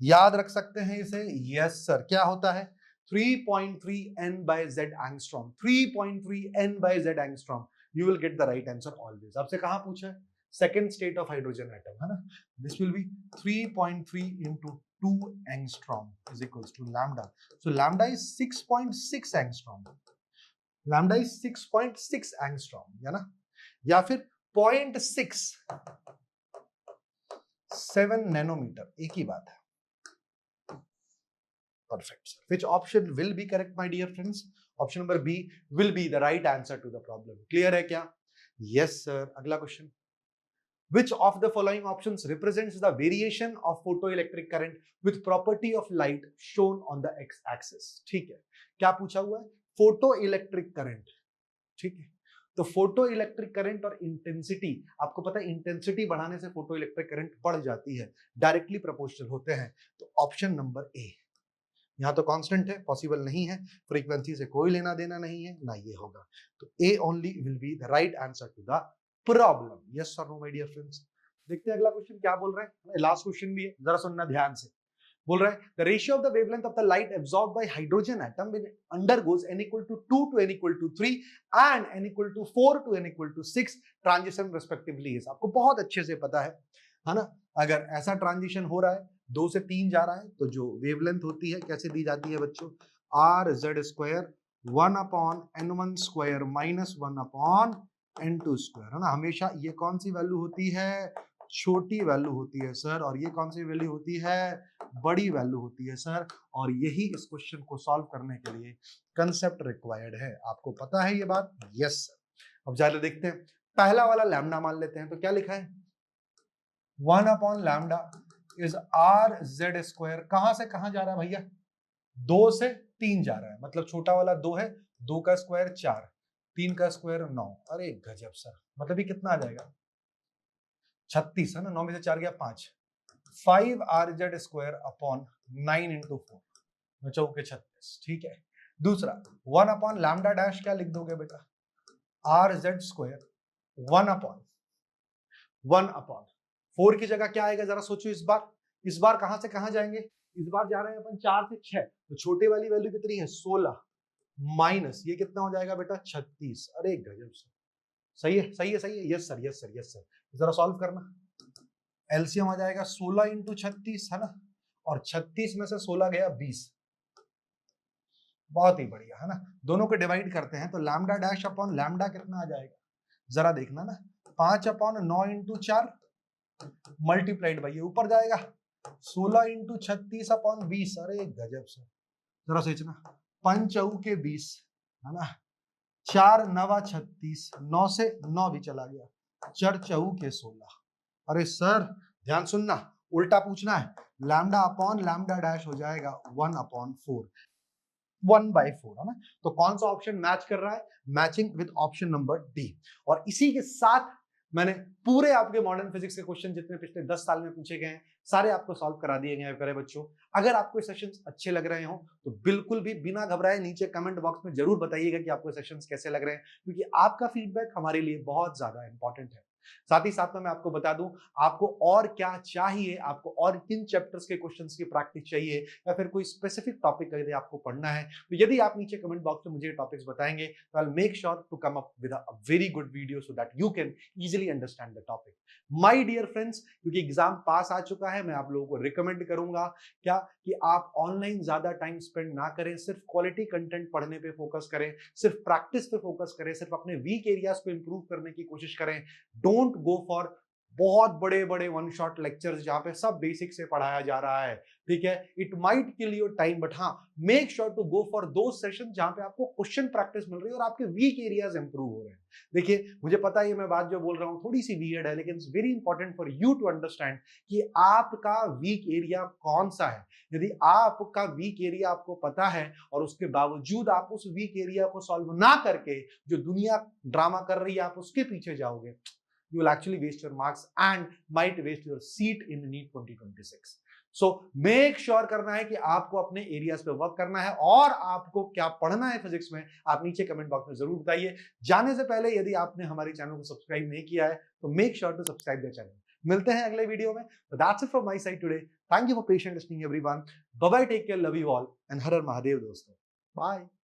याद रख सकते हैं इसे, यस सर, क्या होता है 3.3 n by Z angstrom, 3.3 n by Z angstrom, you will get the right answer always. आपसे कहां पूछा है, second state of hydrogen atom, है ना, this will be 3.3 into 2 angstrom is equals to lambda. So lambda is 6.6 angstrom. Lambda is 6.6 angstrom, है ना, या फिर 0.67 नैनोमीटर, एक ही बात है। Perfect sir. Which option will be correct my dear friends? Option number B will be the right answer to the problem. Clear है क्या? Yes sir. अगला question, which of the following options represents the variation of photoelectric current with property of light shown on the x-axis? ठीक है, क्या पूछा हुआ है, photoelectric current, ठीक है, तो फोटो इलेक्ट्रिक करंट और इंटेंसिटी, आपको पता है इंटेंसिटी बढ़ाने से फोटो इलेक्ट्रिक करंट बढ़ जाती है, डायरेक्टली प्रोपोर्शनल होते हैं, तो ऑप्शन नंबर ए, यहां तो कांस्टेंट है, पॉसिबल नहीं है, फ्रीक्वेंसी से कोई लेना देना नहीं है ना, ये होगा, तो A only will be the right answer to the problem. Yes और नो माय डियर फ्रेंड्स। देखते हैं अगला क्वेश्चन क्या बोल रहे हैं, लास्ट क्वेश्चन भी है, जरा सुनना ध्यान से। बोल रहा है the ratio of the wavelength of the light absorbed bye hydrogen atom undergoes n equal to 2 to n equal to 3 and n equal to 4 to n equal to 6 transition respectively है। आपको बहुत अच्छे से पता है ना। अगर ऐसा ट्रांजिशन हो रहा है 2 से 3 जा रहा है तो जो वेवलेंथ होती है कैसे दी जाती है बच्चों, are Z square 1 upon n1 square minus 1 upon n2 square, है ना। हमेशा ये कौन सी वैल्यू होती है, छोटी वैल्यू होती है सर, और ये कौन सी वैल्यू होती है, बड़ी वैल्यू होती है सर। और यही इस क्वेश्चन को सॉल्व करने के लिए कंसेप्ट रिक्वायर्ड है। आपको पता है ये बात? Yes sir. अब ज्यादा देखते हैं, पहला वाला लैम्डा मान लेते हैं, तो क्या लिखा है 1 upon lambda is are Z square. कहां से कहां जा रहा है भैया, 2 से 3 जा रहा है, मतलब छोटा वाला 2 है, 2 का स्क्वायर 4, 3 का स्क्वायर 9। अरे गजब सर, मतलब ये कितना आ जाएगा 36, है ना। 9 में से 4 गया 5, 5 are Z square upon 9 into 4, चौके 36। ठीक है। दूसरा 1 अपॉन लैम्डा डैश क्या लिख दोगे बेटा, आर जेड स्क्वायर 1 अपॉन 4 की जगह क्या आएगा जरा सोचो इस बार कहां से कहां जाएंगे, इस बार जा रहे हैं अपन 4 से 6, तो छोटे वाली वैल्यू कितनी है 16 माइनस ये कितना हो जाएगा बेटा 36। अरे गजब सर, सही है सही है सही है, yes sir yes sir yes sir. जरा सॉल्व करना, एलसीएम आ जाएगा 16 इंटू 36, है ना, और 36 में से 16 गया 20, बहुत ही बढ़िया, है ना। दोनों को डिवाइड करते हैं तो लैम्डा डैश अपॉन लैम्डा कितना आ जाएगा, जरा देखना ना, 5 अपॉन 9 इंटू 4 मल्टीप्लाइड बाई ये ऊपर जाएगा 16 इंटू 36 अपॉन 20। अरे गजब सर, जरा सोचना, 5 चौके 20, है ना, 4 9 36, 9 से 9 भी चला गया, 4 चौके 16। अरे सर ध्यान सुनना, उल्टा पूछना है, लैम्डा अपॉन लैम्डा डैश हो जाएगा 1 अपॉन 4, 1/4, है ना। तो कौन सा ऑप्शन मैच कर रहा है, matching with option number D. और इसी के साथ मैंने पूरे आपके मॉडर्न फिजिक्स के क्वेश्चन जितने पिछले 10 साल में पूछे गए हैं सारे आपको सॉल्व करा दिए गए हैं प्यारे बच्चों। अगर आपको सेशंस अच्छे लग रहे हो तो बिल्कुल भी बिना घबराए नीचे कमेंट बॉक्स में जरूर बताइएगा कि आपको सेशंस कैसे लग रहे हैं, क्योंकि आपका फीडबैक हमारे लिए बहुत ज्यादा इंपॉर्टेंट है। साथ ही साथ में मैं आपको बता दूं आपको और क्या चाहिए, आपको और किन चैप्टर्स के क्वेश्चंस की प्रैक्टिस चाहिए या फिर कोई स्पेसिफिक टॉपिक यदि आपको पढ़ना है, तो यदि आप नीचे कमेंट बॉक्स में मुझे टॉपिक्स बताएंगे तो I will make sure to come up with a very good video so that you can easily understand the topic. My dear friends, क्योंकि एग्जाम पास आ चुका है, मैं आप लोगों को रिकमेंड करूंगा क्या कि आप ऑनलाइन ज्यादा टाइम स्पेंड ना करें, सिर्फ क्वालिटी कंटेंट पढ़ने पे फोकस करें, सिर्फ प्रैक्टिस पे फोकस करें, सिर्फ अपने वीक एरियाज को इंप्रूव करने की कोशिश करें। डोंट गो फॉर बहुत बड़े बड़े वन शॉट लेक्चर्स जहां पे सब बेसिक से पढ़ाया जा रहा है, ठीक है। It might kill your time, but हाँ make sure to go for दो सेशन जहां पे आपको क्वेश्चन प्रैक्टिस मिल रही है और आपके वीक एरियाज इंप्रूव हो रहे हैं। देखिए मुझे पता है ये मैं बात जो बोल रहा हूं थोड़ी सी वियर्ड है, लेकिन it's very important for you to understand कि आपका वीक एरिया कौन सा है। यदि आपका वीक एरिया आपको पता है और उसके बावजूद आप उस वीक एरिया को सॉल्व ना करके जो दुनिया ड्रामा कर रही है आप उसके पीछे जाओगे, you will actually waste your marks and might waste your seat in NEET 2026. So make sure करना है कि आपको अपने एरियाज पे वर्क करना है और आपको क्या पढ़ना है फिजिक्स में आप नीचे कमेंट बॉक्स में जरूर बताइए। जाने से पहले यदि आपने हमारे चैनल को सब्सक्राइब नहीं किया है तो make sure to subscribe the channel. मिलते हैं अगले वीडियो में। That's it from my side today. Thank you for patient listening everyone. Bye bye, take care, love you all and हर हर महादेव दोस्तों। Bye.